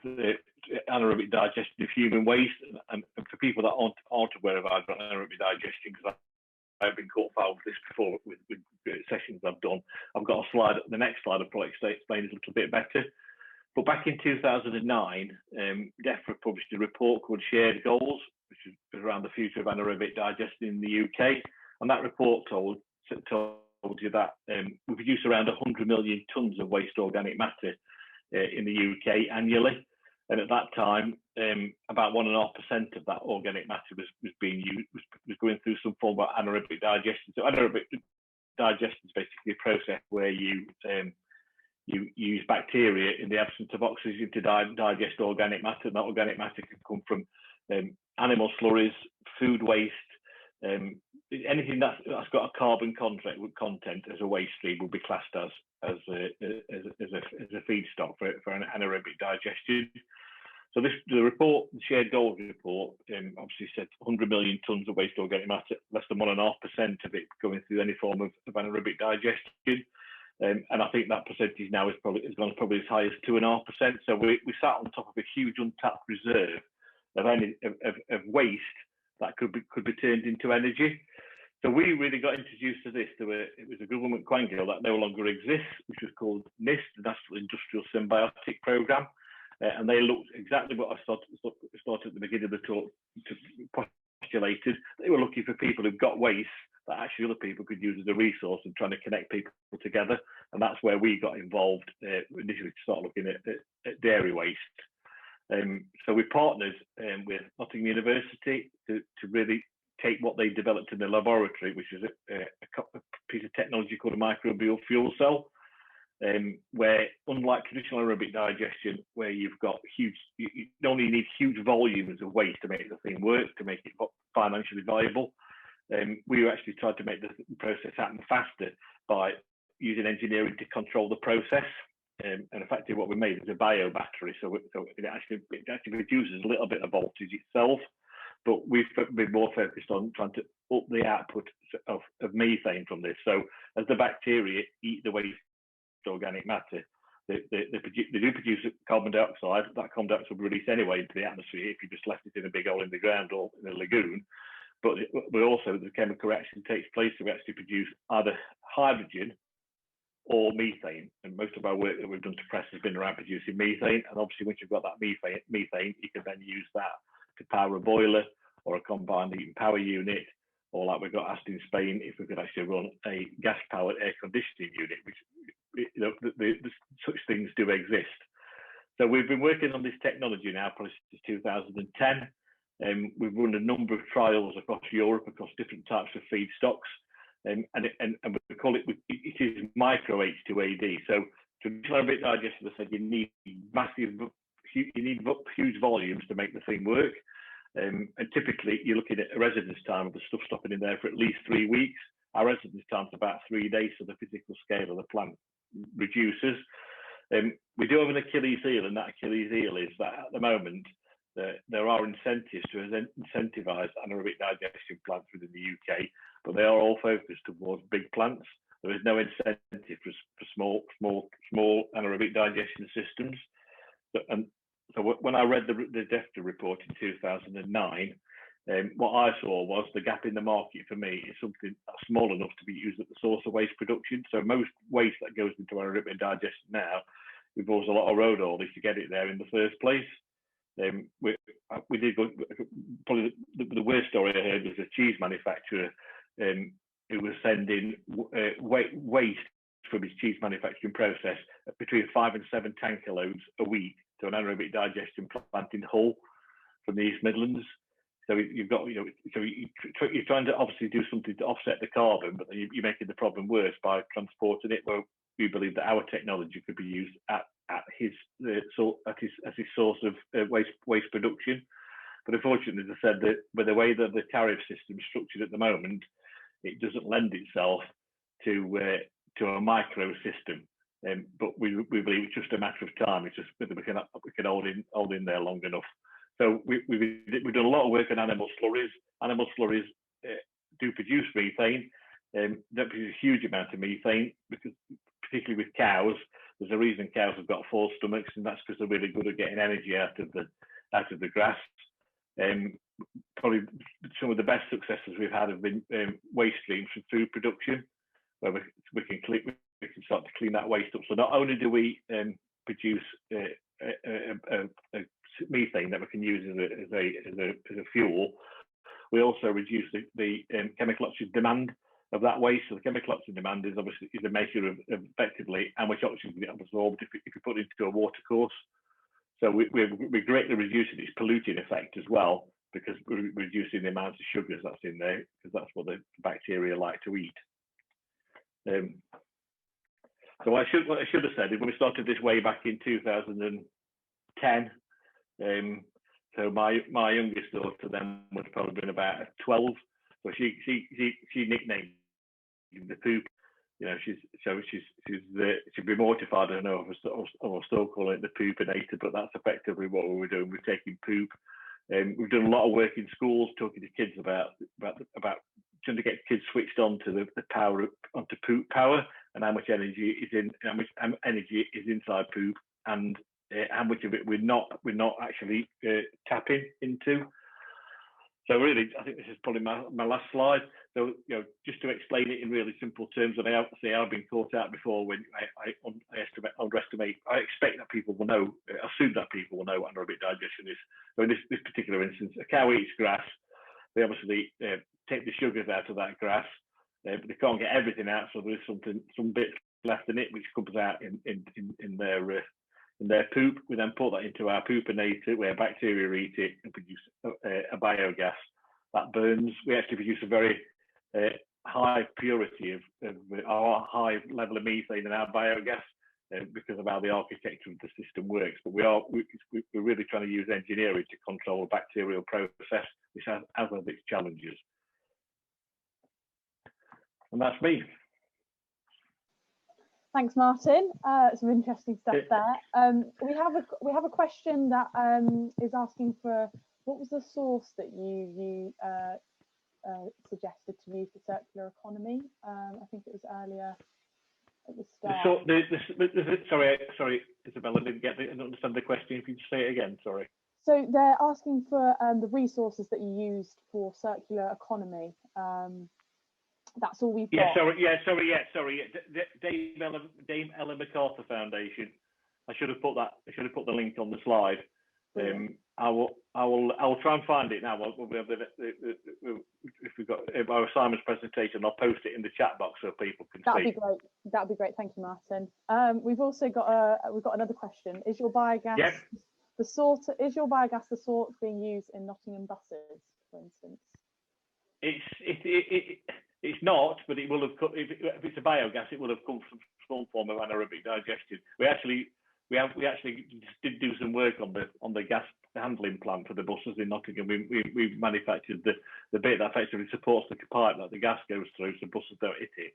E: anaerobic digestion of human waste. And for people that aren't aware of anaerobic digestion, because I've been caught foul with this before with sessions I've done, I've got a slide. The next slide I'll probably explain it a little bit better. But back in 2009, DEFRA published a report called Shared Goals, which is around the future of anaerobic digestion in the UK. And that report told you that we produce around 100 million tonnes of waste organic matter in the UK annually. And at that time, about 1.5% of that organic matter was being used, was going through some form of anaerobic digestion. So anaerobic digestion is basically a process where you use bacteria in the absence of oxygen to digest organic matter. And that organic matter can come from animal slurries, food waste, anything that's got a carbon content as a waste stream will be classed as a feedstock for an anaerobic digestion. So the report, the Shared Goals report, obviously said 100 million tonnes of waste organic matter, less than 1.5% of it going through any form of anaerobic digestion. And I think that percentage now has gone probably as high as 2.5%. So we sat on top of a huge untapped reserve of waste that could be turned into energy. So we really got introduced to this. It was a government quangle that no longer exists, which was called NIST, the National Industrial Symbiotic Programme. And they looked exactly what I started at the beginning of the talk to postulated. They were looking for people who've got waste that actually other people could use as a resource and trying to connect people together. And that's where we got involved initially to start looking at dairy waste. So we partnered with Nottingham University to really take what they developed in the laboratory, which is a piece of technology called a microbial fuel cell, where unlike traditional aerobic digestion, where you've got you only need huge volumes of waste to make the thing work, to make it financially viable. We actually tried to make the process happen faster by using engineering to control the process. And effectively what we made is a bio battery, so it actually reduces a little bit of voltage itself, but we've been more focused on trying to up the output of methane from this. So as the bacteria eat the waste organic matter, they do produce carbon dioxide. That carbon dioxide will be released anyway into the atmosphere if you just left it in a big hole in the ground or in a lagoon. But also the chemical reaction takes place to actually produce either hydrogen or methane. And most of our work that we've done to press has been around producing methane. And obviously once you've got that methane, you can then use that to power a boiler or a combined heat and power unit, or like we've got asked in Spain, if we could actually run a gas-powered air conditioning unit, which such things do exist. So we've been working on this technology now probably since 2010. We've run a number of trials across Europe, across different types of feedstocks. and we call it is micro H2AD. So traditional anaerobic digesters, I said you need huge volumes to make the thing work. And typically you're looking at a residence time of the stuff stopping in there for at least 3 weeks. Our residence time's about 3 days, so the physical scale of the plant reduces. We do have an Achilles heel, and that Achilles heel is that at the moment there are incentives to incentivise anaerobic digestion plants within the UK, but they are all focused towards big plants. There is no incentive for small anaerobic digestion systems. So when I read the DEFTA report in 2009, what I saw was the gap in the market for me is something that's small enough to be used at the source of waste production. So most waste that goes into anaerobic digestion now involves a lot of road haulage to get it there in the first place. We did go, probably the worst story I heard was a cheese manufacturer who was sending waste from his cheese manufacturing process between 5 and 7 tanker loads a week to an anaerobic digestion plant in Hull from the East Midlands. So you've got, so you're trying to obviously do something to offset the carbon, but then you're making the problem worse by transporting it. Well, we believe that our technology could be used at his source of waste production. But unfortunately, as I said, that with the way that the tariff system is structured at the moment, it doesn't lend itself to a micro system. But we believe it's just a matter of time. It's just whether we can hold in there long enough. So we've done a lot of work on animal slurries. Animal slurries do produce methane. That produce a huge amount of methane, because particularly with cows, there's a reason cows have got 4 stomachs, and that's because they're really good at getting energy out of the grass. Probably some of the best successes we've had have been waste streams from food production, where we can start to clean that waste up. So not only do we produce a methane that we can use as a fuel, we also reduce the chemical oxygen demand of that waste. So the chemical oxygen demand is obviously a measure of effectively how much oxygen can get absorbed if you put it into a water course. So we're greatly reducing its polluting effect as well, because we're reducing the amount of sugars that's in there, because that's what the bacteria like to eat. So what I should have said is when we started this way back in 2010. So my youngest daughter then would have probably been about 12. So she nicknamed the poop. She'd be mortified. I don't know if I still call it the poopinator, but that's effectively what we were doing. We're taking poop. We've done a lot of work in schools talking to kids about trying to get kids switched on to the power onto poop power, and how much energy is inside poop, and how much of it we're not actually tapping into. So really, I think this is probably my last slide. So just to explain it in really simple terms, and I obviously I've been caught out before when I underestimate. I expect that people will know, assume that people will know what anaerobic digestion is. So in this particular instance, a cow eats grass. They obviously take the sugars out of that grass, but they can't get everything out. So there's some bits left in it which comes out in their poop. We then put that into our poopinator, where bacteria eat it and produce a biogas that burns. We actually produce a very high purity of our high level of methane in our biogas because of how the architecture of the system works. But we're really trying to use engineering to control a bacterial process, which has its challenges. And that's me.
A: Thanks, Martin. Some interesting stuff there. We have a question that is asking for what was the source that you suggested to use for circular economy? I think it was earlier at the start.
E: Sorry, Isabella, I didn't understand the question. If you just say it again, sorry.
A: So they're asking for the resources that you used for circular economy. That's all we've got. Sorry. Dame Ellen MacArthur Foundation. I should have put the link on the slide. I will try and find it now. We'll be able to, if we've got our Simon's presentation, I'll post it in the chat box so people can see. That'd be great. That'd be great. Thank you, Martin. We've also got another question. Is your biogas the sort being used in Nottingham buses, for instance?
E: It's not, but it will have come, if it's a biogas, it will have come from some form of anaerobic digestion. We actually did do some work on the gas handling plant for the buses in Nottingham. We manufactured the bit that effectively supports the pipe that the gas goes through, so buses don't hit it.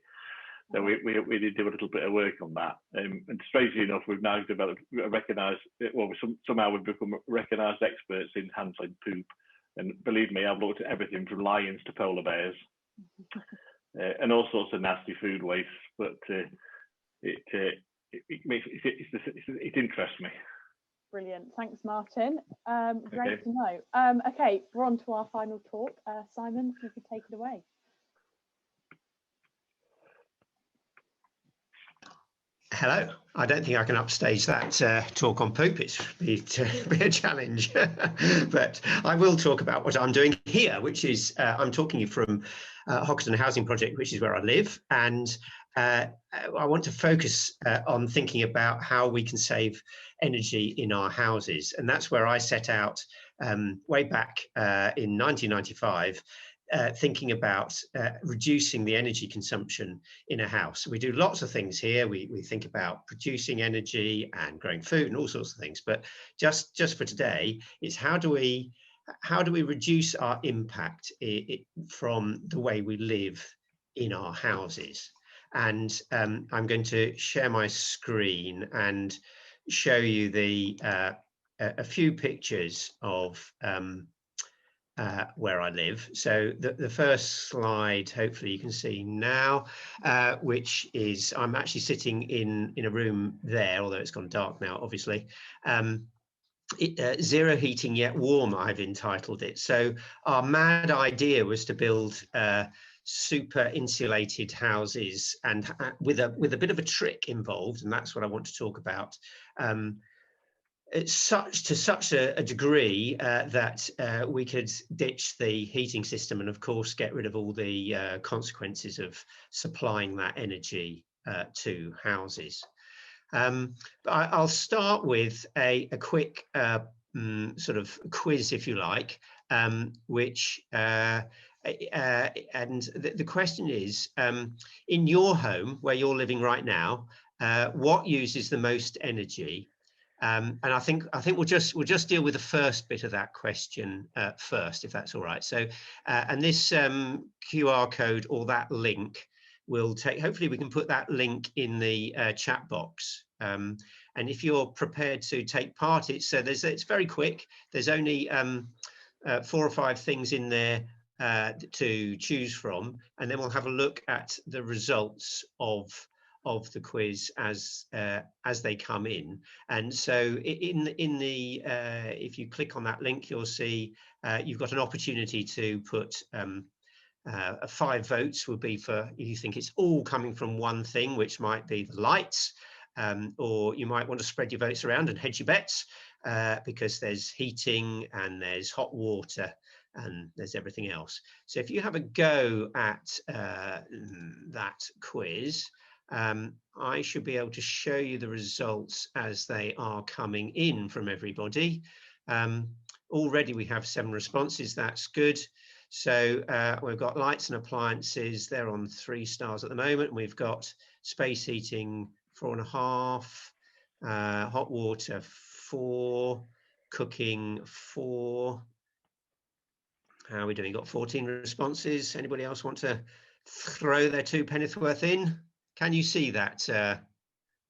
E: So we did do a little bit of work on that. And strangely enough, we've now developed somehow we've become recognised experts in handling poop. And believe me, I've looked at everything from lions to polar bears, and all sorts of nasty food waste. But it interests me.
A: Brilliant, thanks, Martin. Great to know. Okay, we're on to our final talk. Simon, if you could take it away.
D: Hello. I don't think I can upstage that talk on poop. It's be a challenge, but I will talk about what I'm doing here, which is I'm talking to you from Hockerton Housing Project, which is where I live, and I want to focus on thinking about how we can save energy in our houses, and that's where I set out way back in 1995. Thinking about reducing the energy consumption in a house. We do lots of things here. We think about producing energy and growing food and all sorts of things. But just for today, it's how do we reduce our impact from the way we live in our houses? And I'm going to share my screen and show you a few pictures of where I live. So the first slide, hopefully you can see now, which is I'm actually sitting in a room there, although it's gone dark now, obviously. Zero heating yet warm, I've entitled it. So our mad idea was to build super insulated houses, and with a bit of a trick involved, and that's what I want to talk about. It's to such a degree that we could ditch the heating system and of course get rid of all the consequences of supplying that energy to houses. But I'll start with a quick sort of quiz, if you like, which and the question is, in your home where you're living right now, what uses the most energy? And I think we'll just deal with the first bit of that question first, if that's all right. So, and this QR code or that link will take. Hopefully, we can put that link in the chat box. And if you're prepared to take part, it's very quick. There's only 4 or 5 things in there to choose from, and then we'll have a look at the results of the quiz as they come in. And so in the if you click on that link, you'll see you've got an opportunity to put 5 votes would be for if you think it's all coming from one thing, which might be the lights, or you might want to spread your votes around and hedge your bets because there's heating and there's hot water and there's everything else. So if you have a go at that quiz, I should be able to show you the results as they are coming in from everybody. Already we have 7 responses, that's good. So we've got lights and appliances, they're on 3 stars at the moment. We've got space heating 4.5, hot water 4, cooking 4. How are we doing? Got 14 responses. Anybody else want to throw their 2 penneth worth in? Can you see that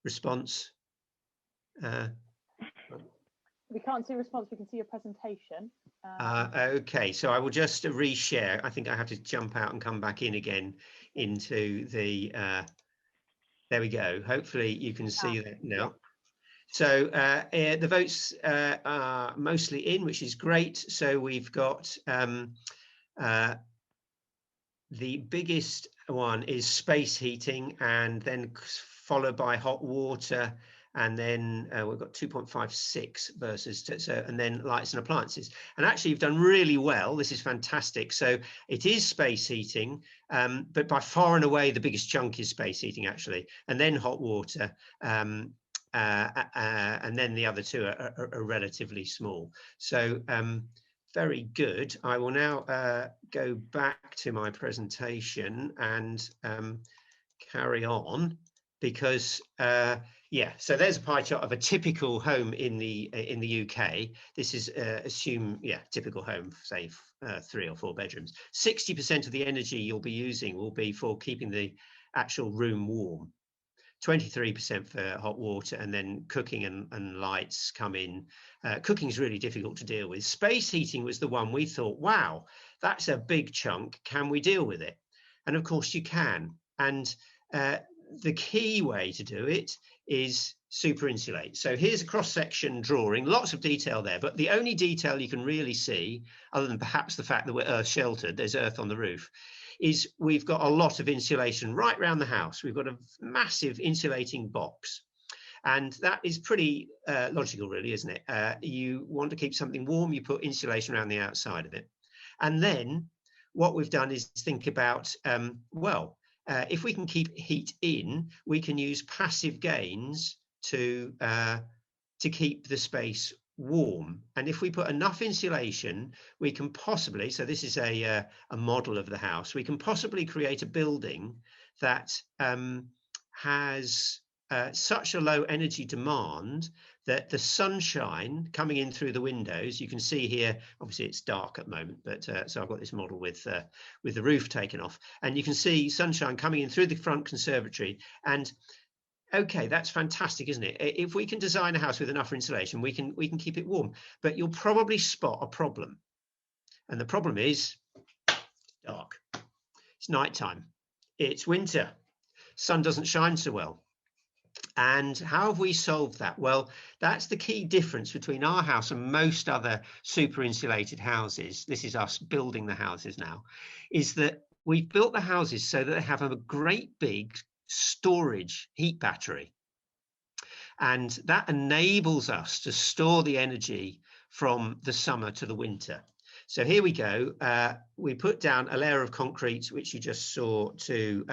D: response?
A: We can't see a response, we can see your presentation.
D: Okay, so I will just reshare. I think I have to jump out and come back in again into the, there we go. Hopefully you can see that now. So the votes are mostly in, which is great. So we've got the biggest one is space heating, and then followed by hot water, and then we've got 2.56 versus and then lights and appliances. And actually you've done really well. This is fantastic. So it is space heating, but by far and away the biggest chunk is space heating actually, and then hot water, and then the other 2 are relatively small. So very good. I will now go back to my presentation and carry on, because yeah, so there's a pie chart of a typical home in the UK. This is typical home, say 3 or 4 bedrooms. 60% of the energy you'll be using will be for keeping the actual room warm. 23% for hot water, and then cooking and lights come in. Cooking is really difficult to deal with. Space heating was the one we thought, wow, that's a big chunk. Can we deal with it? And of course you can. And the key way to do it is super insulate. So here's a cross-section drawing, lots of detail there, but the only detail you can really see, other than perhaps the fact that we're earth sheltered, there's earth on the roof, is we've got a lot of insulation right around the house. We've got a massive insulating box. And that is pretty logical, really, isn't it? You want to keep something warm, you put insulation around the outside of it. And then what we've done is think about, if we can keep heat in, we can use passive gains to keep the space warm. And if we put enough insulation, we can possibly, so this is a model of the house, we can possibly create a building that has such a low energy demand that the sunshine coming in through the windows, you can see here, obviously it's dark at the moment, but so I've got this model with the roof taken off, and you can see sunshine coming in through the front conservatory. And okay, that's fantastic, isn't it? If we can design a house with enough insulation, we can keep it warm. But you'll probably spot a problem, and the problem is dark. It's nighttime. It's winter. Sun doesn't shine so well. And how have we solved that? Well, that's the key difference between our house and most other super insulated houses. This is us building the houses now, is that we've built the houses so that they have a great big storage heat battery. And that enables us to store the energy from the summer to the winter. So here we go. We put down a layer of concrete, which you just saw, to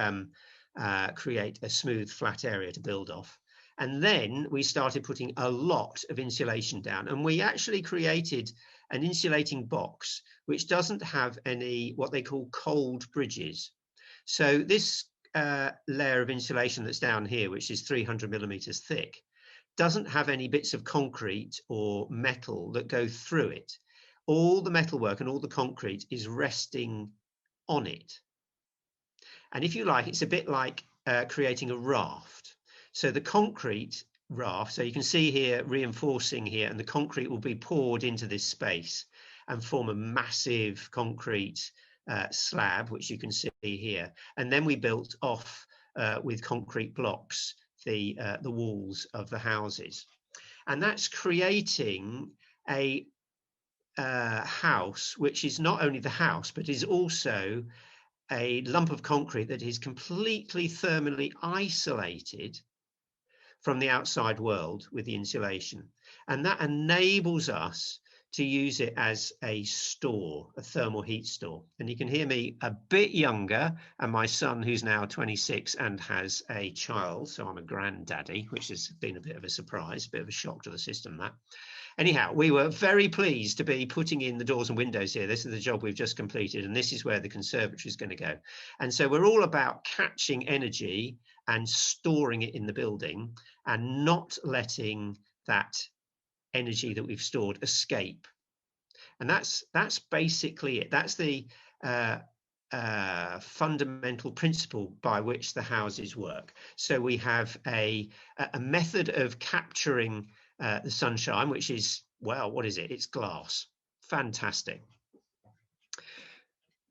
D: create a smooth, flat area to build off. And then we started putting a lot of insulation down. And we actually created an insulating box, which doesn't have any what they call cold bridges. So this layer of insulation that's down here, which is 300 millimeters thick, doesn't have any bits of concrete or metal that go through it. All the metalwork and all the concrete is resting on it. And if you like, it's a bit like creating a raft. So the concrete raft, so you can see here reinforcing here, and the concrete will be poured into this space and form a massive concrete slab, which you can see here. And then we built off with concrete blocks the walls of the houses. And that's creating a house which is not only the house, but is also a lump of concrete that is completely thermally isolated from the outside world with the insulation. And that enables us to use it as a store, a thermal heat store. And you can hear me a bit younger, and my son, who's now 26 and has a child, so I'm a granddaddy, which has been a bit of a surprise, a bit of a shock to the system, that. Anyhow, we were very pleased to be putting in the doors and windows here. This is the job we've just completed, and this is where the conservatory is going to go. And so we're all about catching energy and storing it in the building and not letting that energy that we've stored escape. And that's basically it. That's the fundamental principle by which the houses work. So we have a method of capturing the sunshine, which is, well, what is it? It's glass. Fantastic.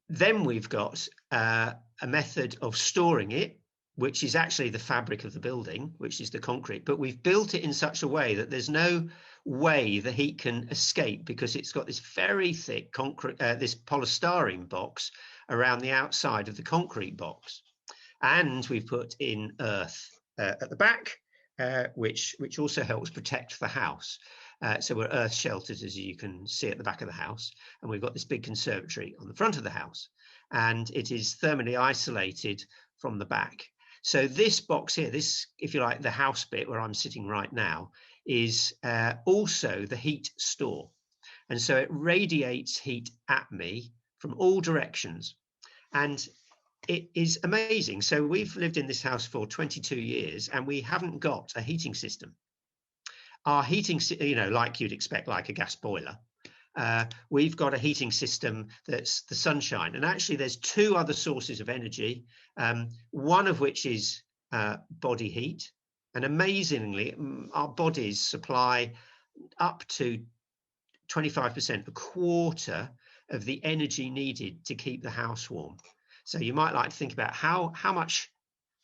D: Then we've got a method of storing it, which is actually the fabric of the building, which is the concrete, but we've built it in such a way that there's no way the heat can escape, because it's got this very thick concrete, this polystyrene box around the outside of the concrete box. And we've put in earth at the back, which also helps protect the house. So we're earth sheltered, as you can see at the back of the house. And we've got this big conservatory on the front of the house, and it is thermally isolated from the back. So this box here, this, if you like, the house bit where I'm sitting right now, is also the heat store. And so it radiates heat at me from all directions. And it is amazing. So we've lived in this house for 22 years and we haven't got a heating system. Our heating, you know, like you'd expect, like a gas boiler, we've got a heating system that's the sunshine. And actually there's two other sources of energy, one of which is body heat. And amazingly, our bodies supply up to 25%, a quarter of the energy needed to keep the house warm. So you might like to think about how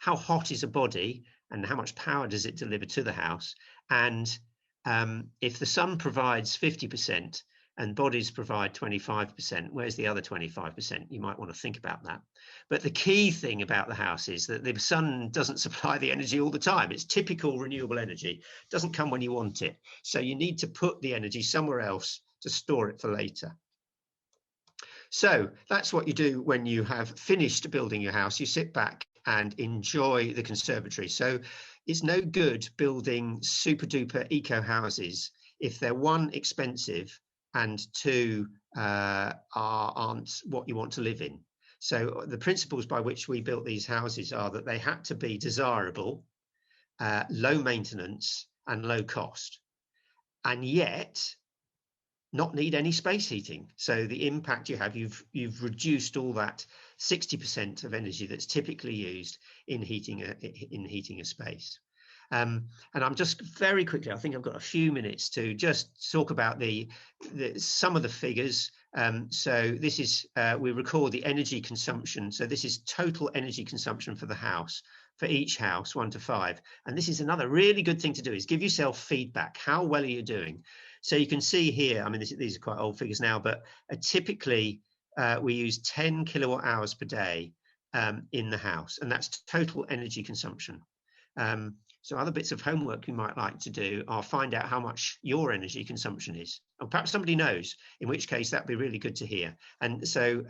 D: hot is a body and how much power does it deliver to the house. And if the sun provides 50% and bodies provide 25%, where's the other 25%? You might want to think about that. But the key thing about the house is that the sun doesn't supply the energy all the time. It's typical renewable energy. It doesn't come when you want it. So you need to put the energy somewhere else to store it for later. So that's what you do when you have finished building your house. You sit back and enjoy the conservatory. So it's no good building super duper eco houses if they're one, expensive, and two, aren't what you want to live in. So the principles by which we built these houses are that they had to be desirable, low maintenance and low cost, and yet not need any space heating. So the impact you have, you've reduced all that 60% of energy that's typically used in heating a space. And I'm just very quickly, I think I've got a few minutes to just talk about some of the figures. So this is, we record the energy consumption. So this is total energy consumption for the house, for each house, 1 to 5. And this is another really good thing to do, is give yourself feedback. How well are you doing? So you can see here, I mean, these are quite old figures now, but typically we use 10 kilowatt hours per day in the house, and that's total energy consumption. So other bits of homework you might like to do are find out how much your energy consumption is. Or perhaps somebody knows, in which case that'd be really good to hear. And so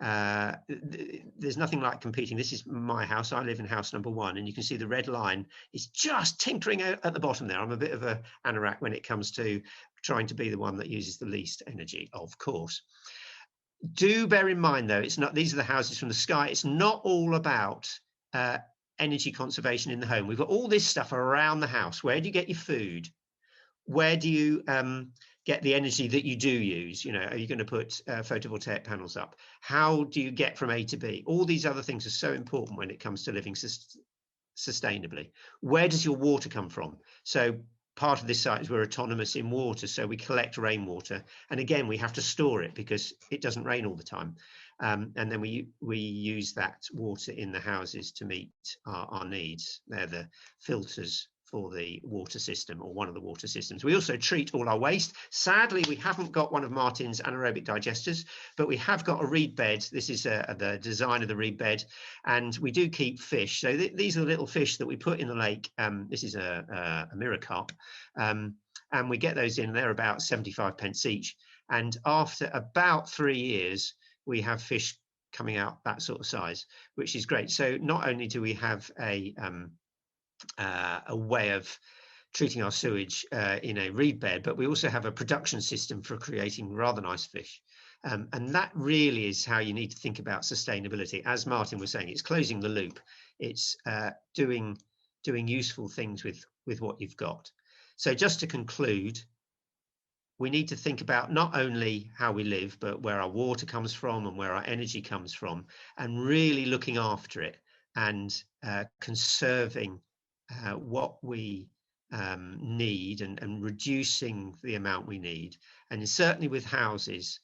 D: there's nothing like competing. This is my house. I live in house number 1, and you can see the red line is just tinkering out at the bottom there. I'm a bit of a anorak when it comes to trying to be the one that uses the least energy, of course. Do bear in mind, though, it's not, these are the houses from the sky. It's not all about energy conservation in the home. We've got all this stuff around the house. Where do you get your food? Where do you get the energy that you do use? You know, are you going to put photovoltaic panels up? How do you get from A to B? All these other things are so important when it comes to living sustainably. Where does your water come from? So part of this site is we're autonomous in water, so we collect rainwater, and again we have to store it because it doesn't rain all the time. And then we use that water in the houses to meet our needs. They're the filters for the water system, or one of the water systems. We also treat all our waste. Sadly, we haven't got one of Martin's anaerobic digesters, but we have got a reed bed. This is the design of the reed bed, and we do keep fish. So these are the little fish that we put in the lake. This is a mirror carp, and we get those in. They're about 75 pence each. And after about 3 years, we have fish coming out that sort of size, which is great. So not only do we have a way of treating our sewage in a reed bed, but we also have a production system for creating rather nice fish. And that really is how you need to think about sustainability. As Martin was saying, it's closing the loop. It's doing useful things with what you've got. So just to conclude, we need to think about not only how we live, but where our water comes from and where our energy comes from, and really looking after it and conserving what we need and reducing the amount we need. And certainly with houses,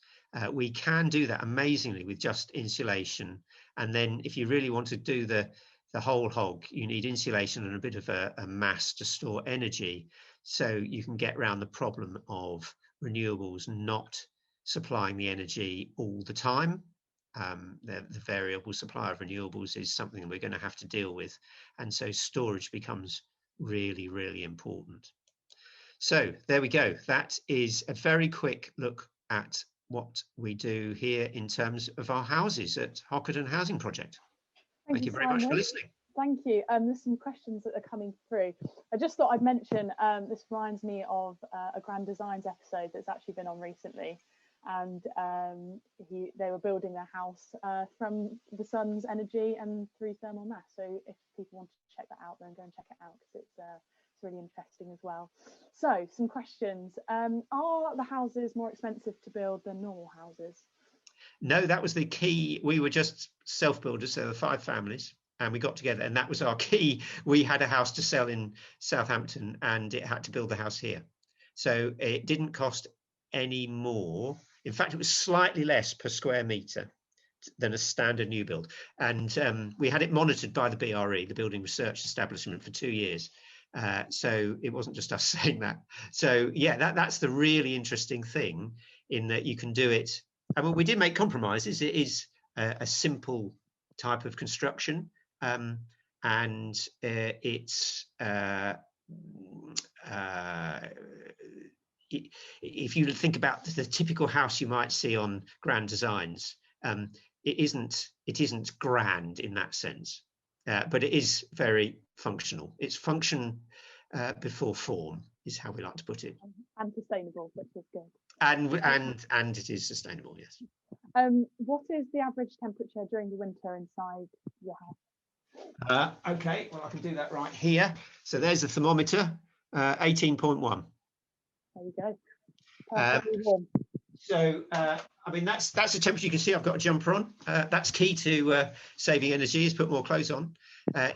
D: we can do that amazingly with just insulation. And then if you really want to do the whole hog, you need insulation and a bit of a mass to store energy, so you can get around the problem of renewables not supplying the energy all the time. The variable supply of renewables is something that we're going to have to deal with, and so storage becomes really, really important. So there we go. That is a very quick look at what we do here in terms of our houses at Hockerton Housing Project. Thank you very much for listening.
A: Thank you. There's some questions that are coming through. I just thought I'd mention, this reminds me of a Grand Designs episode that's actually been on recently. And they were building their house from the sun's energy and through thermal mass. So if people want to check that out, then go and check it out, because it's really interesting as well. So some questions. Are the houses more expensive to build than normal houses?
D: No, that was the key. We were just self-builders, so the 5 families, and we got together, and that was our key. We had a house to sell in Southampton, and it had to build the house here. So it didn't cost any more. In fact, it was slightly less per square metre than a standard new build. And we had it monitored by the BRE, the Building Research Establishment, for 2 years. So it wasn't just us saying that. So yeah, that's the really interesting thing, in that you can do it. I mean, we did make compromises. It is a simple type of construction, and it's if you think about the typical house you might see on Grand Designs, it isn't grand in that sense, but it is very functional. It's function before form, is how we like to put it.
A: And sustainable, which is good.
D: And it is sustainable, yes.
A: What is the average temperature during the winter inside your house?
D: Okay, well, I can do that right here. So there's the thermometer, 18.1.
A: There you go. Perfectly warm.
D: So I mean, that's the temperature. You can see I've got a jumper on. That's key to saving energy, is put more clothes on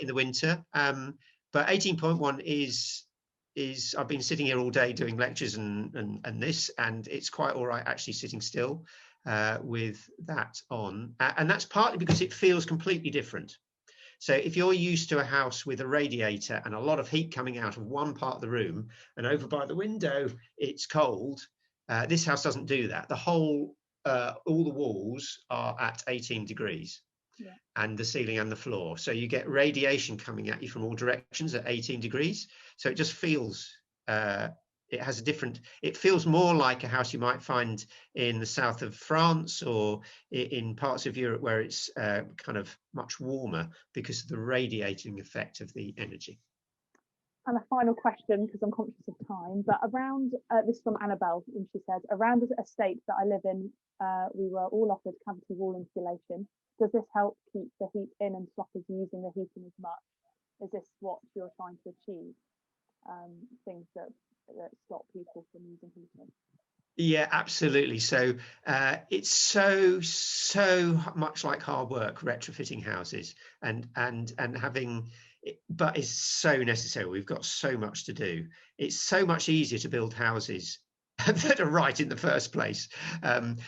D: in the winter. But 18.1 is I've been sitting here all day doing lectures and this, and it's quite all right actually sitting still with that on. And that's partly because it feels completely different. So if you're used to a house with a radiator and a lot of heat coming out of one part of the room, and over by the window it's cold, this house doesn't do that. The whole, all the walls are at 18 degrees, yeah, and the ceiling and the floor. So you get radiation coming at you from all directions at 18 degrees. So it just feels, it has a different, it feels more like a house you might find in the south of France or in parts of Europe where it's kind of much warmer because of the radiating effect of the energy.
A: And a final question, because I'm conscious of time, but around, this is from Annabelle, and she says, around the estate that I live in, we were all offered cavity wall insulation. Does this help keep the heat in and stop us using the heating as much? Is this what you're trying to achieve? Things that stop people from using heating? Yeah,
D: absolutely. So it's so much like hard work retrofitting houses and having, but it's so necessary. We've got so much to do. It's so much easier to build houses that are right in the first place.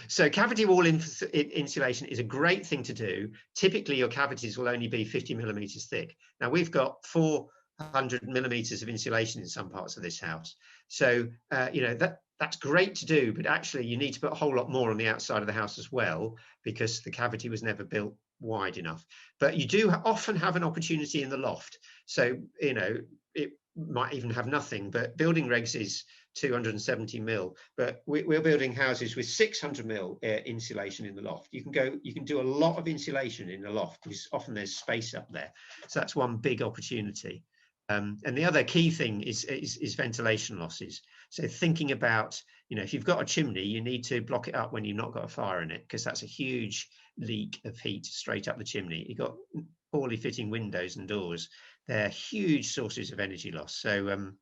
D: So cavity wall insulation is a great thing to do. Typically your cavities will only be 50 millimeters thick. Now we've got 400 millimeters of insulation in some parts of this house. So, you know, that's great to do, but actually you need to put a whole lot more on the outside of the house as well, because the cavity was never built wide enough. But you do often have an opportunity in the loft. So, you know, it might even have nothing, but building regs is 270 mil, but we're building houses with 600 mil insulation in the loft. You can do a lot of insulation in the loft because often there's space up there. So that's one big opportunity. And the other key thing is ventilation losses. So thinking about, you know, if you've got a chimney, you need to block it up when you've not got a fire in it, because that's a huge leak of heat straight up the chimney. You've got poorly fitting windows and doors. They're huge sources of energy loss. So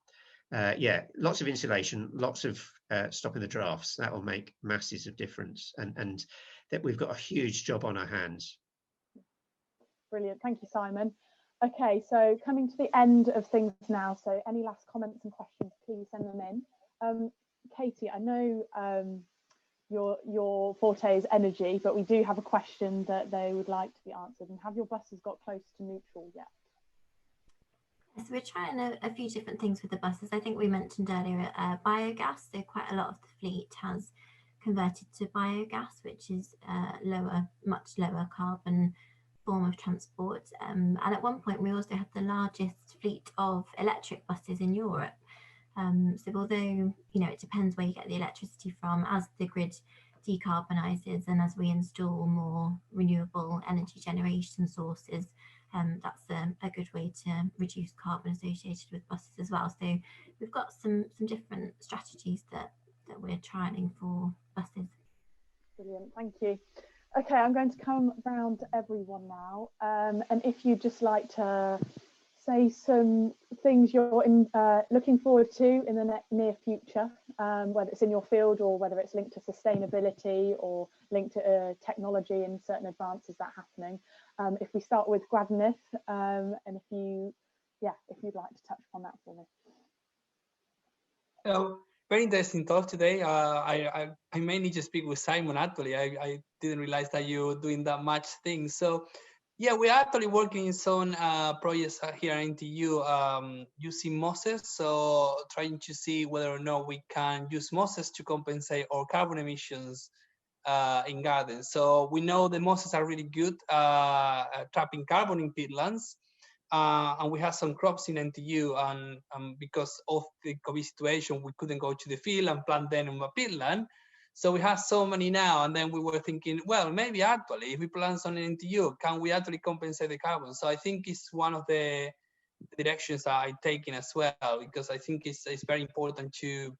D: yeah, lots of insulation, lots of stopping the drafts. That will make masses of difference, and that we've got a huge job on our hands.
A: Brilliant, thank you, Simon. Okay, so coming to the end of things now. So any last comments and questions, please send them in. Katie, I know your forte is energy, but we do have a question that they would like to be answered. And have your buses got close to neutral yet?
C: So we're trying a few different things with the buses. I think we mentioned earlier biogas. So quite a lot of the fleet has converted to biogas, which is much lower carbon form of transport. And at one point, we also had the largest fleet of electric buses in Europe. So although, you know, it depends where you get the electricity from, as the grid decarbonises and as we install more renewable energy generation sources, that's a good way to reduce carbon associated with buses as well. So we've got some different strategies that we're trialing for buses.
A: Brilliant, thank you. Okay, I'm going to come round to everyone now, and if you'd just like to say some things you're looking forward to in the near future, whether it's in your field or whether it's linked to sustainability or linked to technology and certain advances that are happening. If we start with Guadaneth, and if you'd like to touch upon that for me.
B: Very interesting talk today. I mainly just speak with Simon. Actually, I didn't realize that you're doing that much things. So yeah, we're actually working in some projects here in NTU using mosses. So trying to see whether or not we can use mosses to compensate our carbon emissions in gardens. So we know the mosses are really good trapping carbon in peatlands. And we have some crops in NTU, and because of the COVID situation, we couldn't go to the field and plant them in a peatland. So we have so many now, and then we were thinking, well, maybe actually, if we plant some in NTU, can we actually compensate the carbon? So I think it's one of the directions that I'm taking as well, because I think it's very important to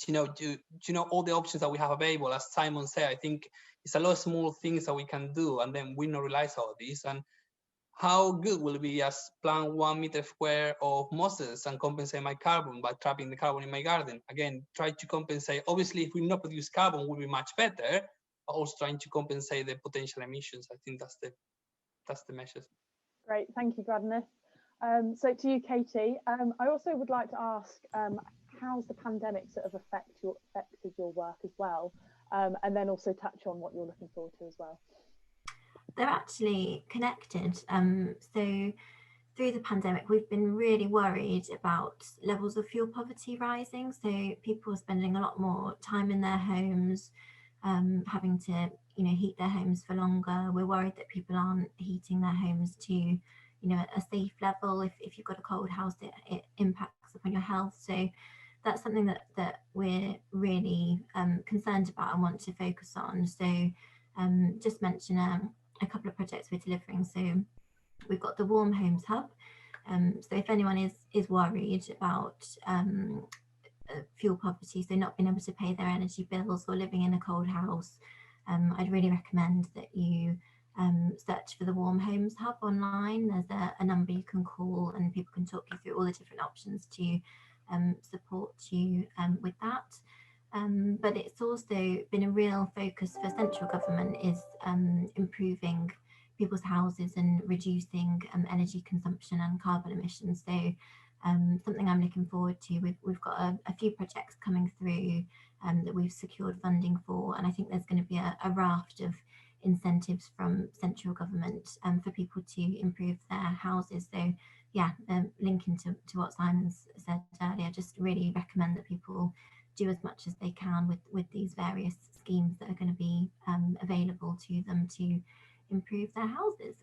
B: know all the options that we have available. As Simon said, I think it's a lot of small things that we can do, and then we not realize all this. And how good will it be as plant 1 meter square of mosses and compensate my carbon by trapping the carbon in my garden? Again, try to compensate. Obviously, if we not produce carbon, will be much better, but also trying to compensate the potential emissions. I think that's the measures.
A: Great, thank you, Guadaneth. So to you, Katie, I also would like to ask, how's the pandemic sort of affected your work as well? And then also touch on what you're looking forward to as well.
C: They're actually connected. So through the pandemic, we've been really worried about levels of fuel poverty rising. So people are spending a lot more time in their homes, having to, heat their homes for longer. We're worried that people aren't heating their homes to, a safe level. If you've got a cold house, it impacts upon your health. So that's something that we're really concerned about and want to focus on. So just mention a couple of projects we're delivering. So we've got the Warm Homes Hub. So if anyone is worried about fuel poverty, so not being able to pay their energy bills or living in a cold house, I'd really recommend that you search for the Warm Homes Hub online. There's a number you can call and people can talk you through all the different options to support you with that. But it's also been a real focus for central government is improving people's houses and reducing energy consumption and carbon emissions. So something I'm looking forward to. We've got a few projects coming through that we've secured funding for, and I think there's going to be a raft of incentives from central government for people to improve their houses. So yeah, linking to what Simon's said earlier, just really recommend that people do as much as they can with these various schemes that are going to be available to them to improve their houses.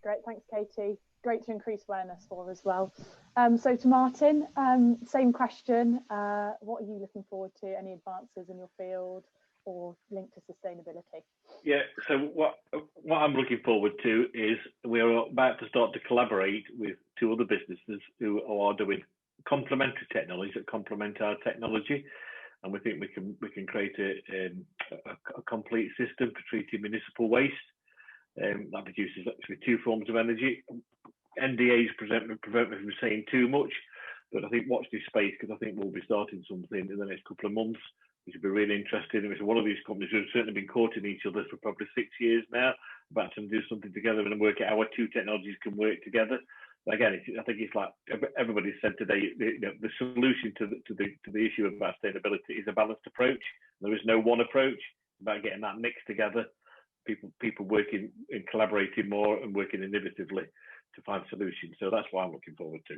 A: Great, thanks Katie. Great to increase awareness for as well. So to Martin, same question. What are you looking forward to? Any advances in your field or linked to sustainability? Yeah,
E: so what I'm looking forward to is we're about to start to collaborate with two other businesses who are doing complementary technologies that complement our technology, and we think we can create a complete system for treating municipal waste that produces actually two forms of energy. NDAs prevent me from saying too much, but I think watch this space, because I think we'll be starting something in the next couple of months, which will be really interesting. And it's one of these companies who've certainly been courting each other for probably 6 years now, about to do something together and work out how our two technologies can work together. But again, I think it's like everybody said today, the solution to the issue of sustainability is a balanced approach. There is no one approach. It's about getting that mixed together, people working and collaborating more and working innovatively to find solutions. So that's what I'm looking forward to.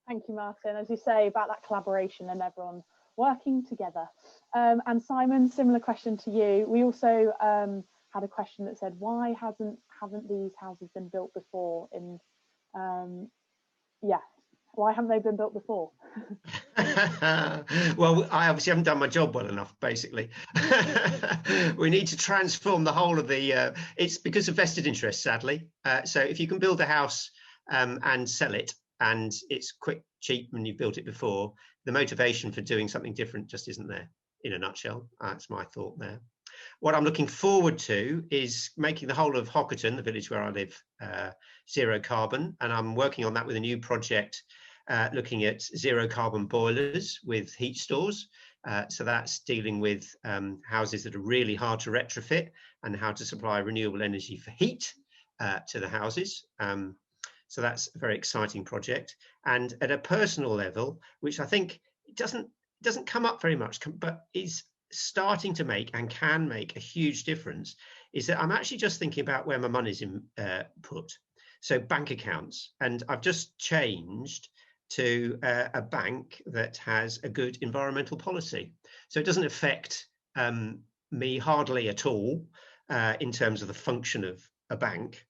A: Thank you, Martin. As you say, about that collaboration and everyone working together. And Simon, similar question to you. We also had a question that said, why haven't these houses been built before? Why haven't they been built before?
D: Well, I obviously haven't done my job well enough, basically. We need to transform the whole of the, it's because of vested interest, sadly. So if you can build a house and sell it, and it's quick, cheap, and you've built it before, the motivation for doing something different just isn't there, in a nutshell. That's my thought there. What I'm looking forward to is making the whole of Hockerton, the village where I live, zero carbon. And I'm working on that with a new project looking at zero carbon boilers with heat stores. So that's dealing with houses that are really hard to retrofit and how to supply renewable energy for heat to the houses. So that's a very exciting project. And at a personal level, which I think doesn't come up very much, but is starting to make and can make a huge difference, is that I'm actually just thinking about where my money's put. So bank accounts, and I've just changed to a bank that has a good environmental policy. So it doesn't affect me hardly at all in terms of the function of a bank,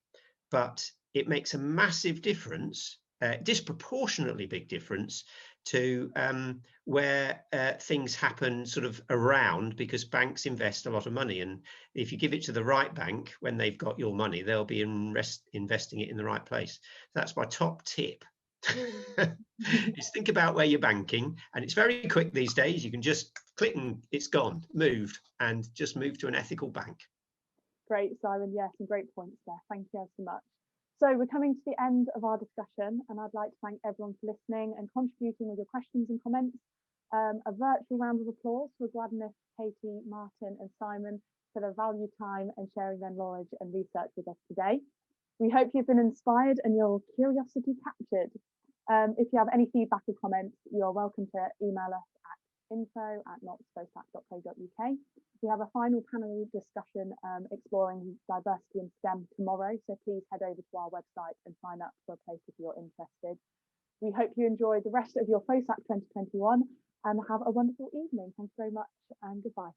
D: but it makes a massive difference, disproportionately big difference to where things happen sort of around, because banks invest a lot of money, and if you give it to the right bank when they've got your money, they'll be investing it in the right place. That's my top tip. Is think about where you're banking, and it's very quick these days. You can just click and it's gone, moved, and just move to an ethical bank.
A: Great, Simon. Yes, some great points there. Thank you so much. So we're coming to the end of our discussion, and I'd like to thank everyone for listening and contributing with your questions and comments. A virtual round of applause for Guadaneth, Katie, Martin and Simon for their valued time and sharing their knowledge and research with us today. We hope you've been inspired and your curiosity captured. If you have any feedback or comments, you're welcome to email us at info@nottsfosac.co.uk. We have a final panel discussion exploring diversity in STEM tomorrow, so please head over to our website and sign up for a place if you're interested. We hope you enjoy the rest of your FOSAC 2021 and have a wonderful evening. Thank you very much and goodbye.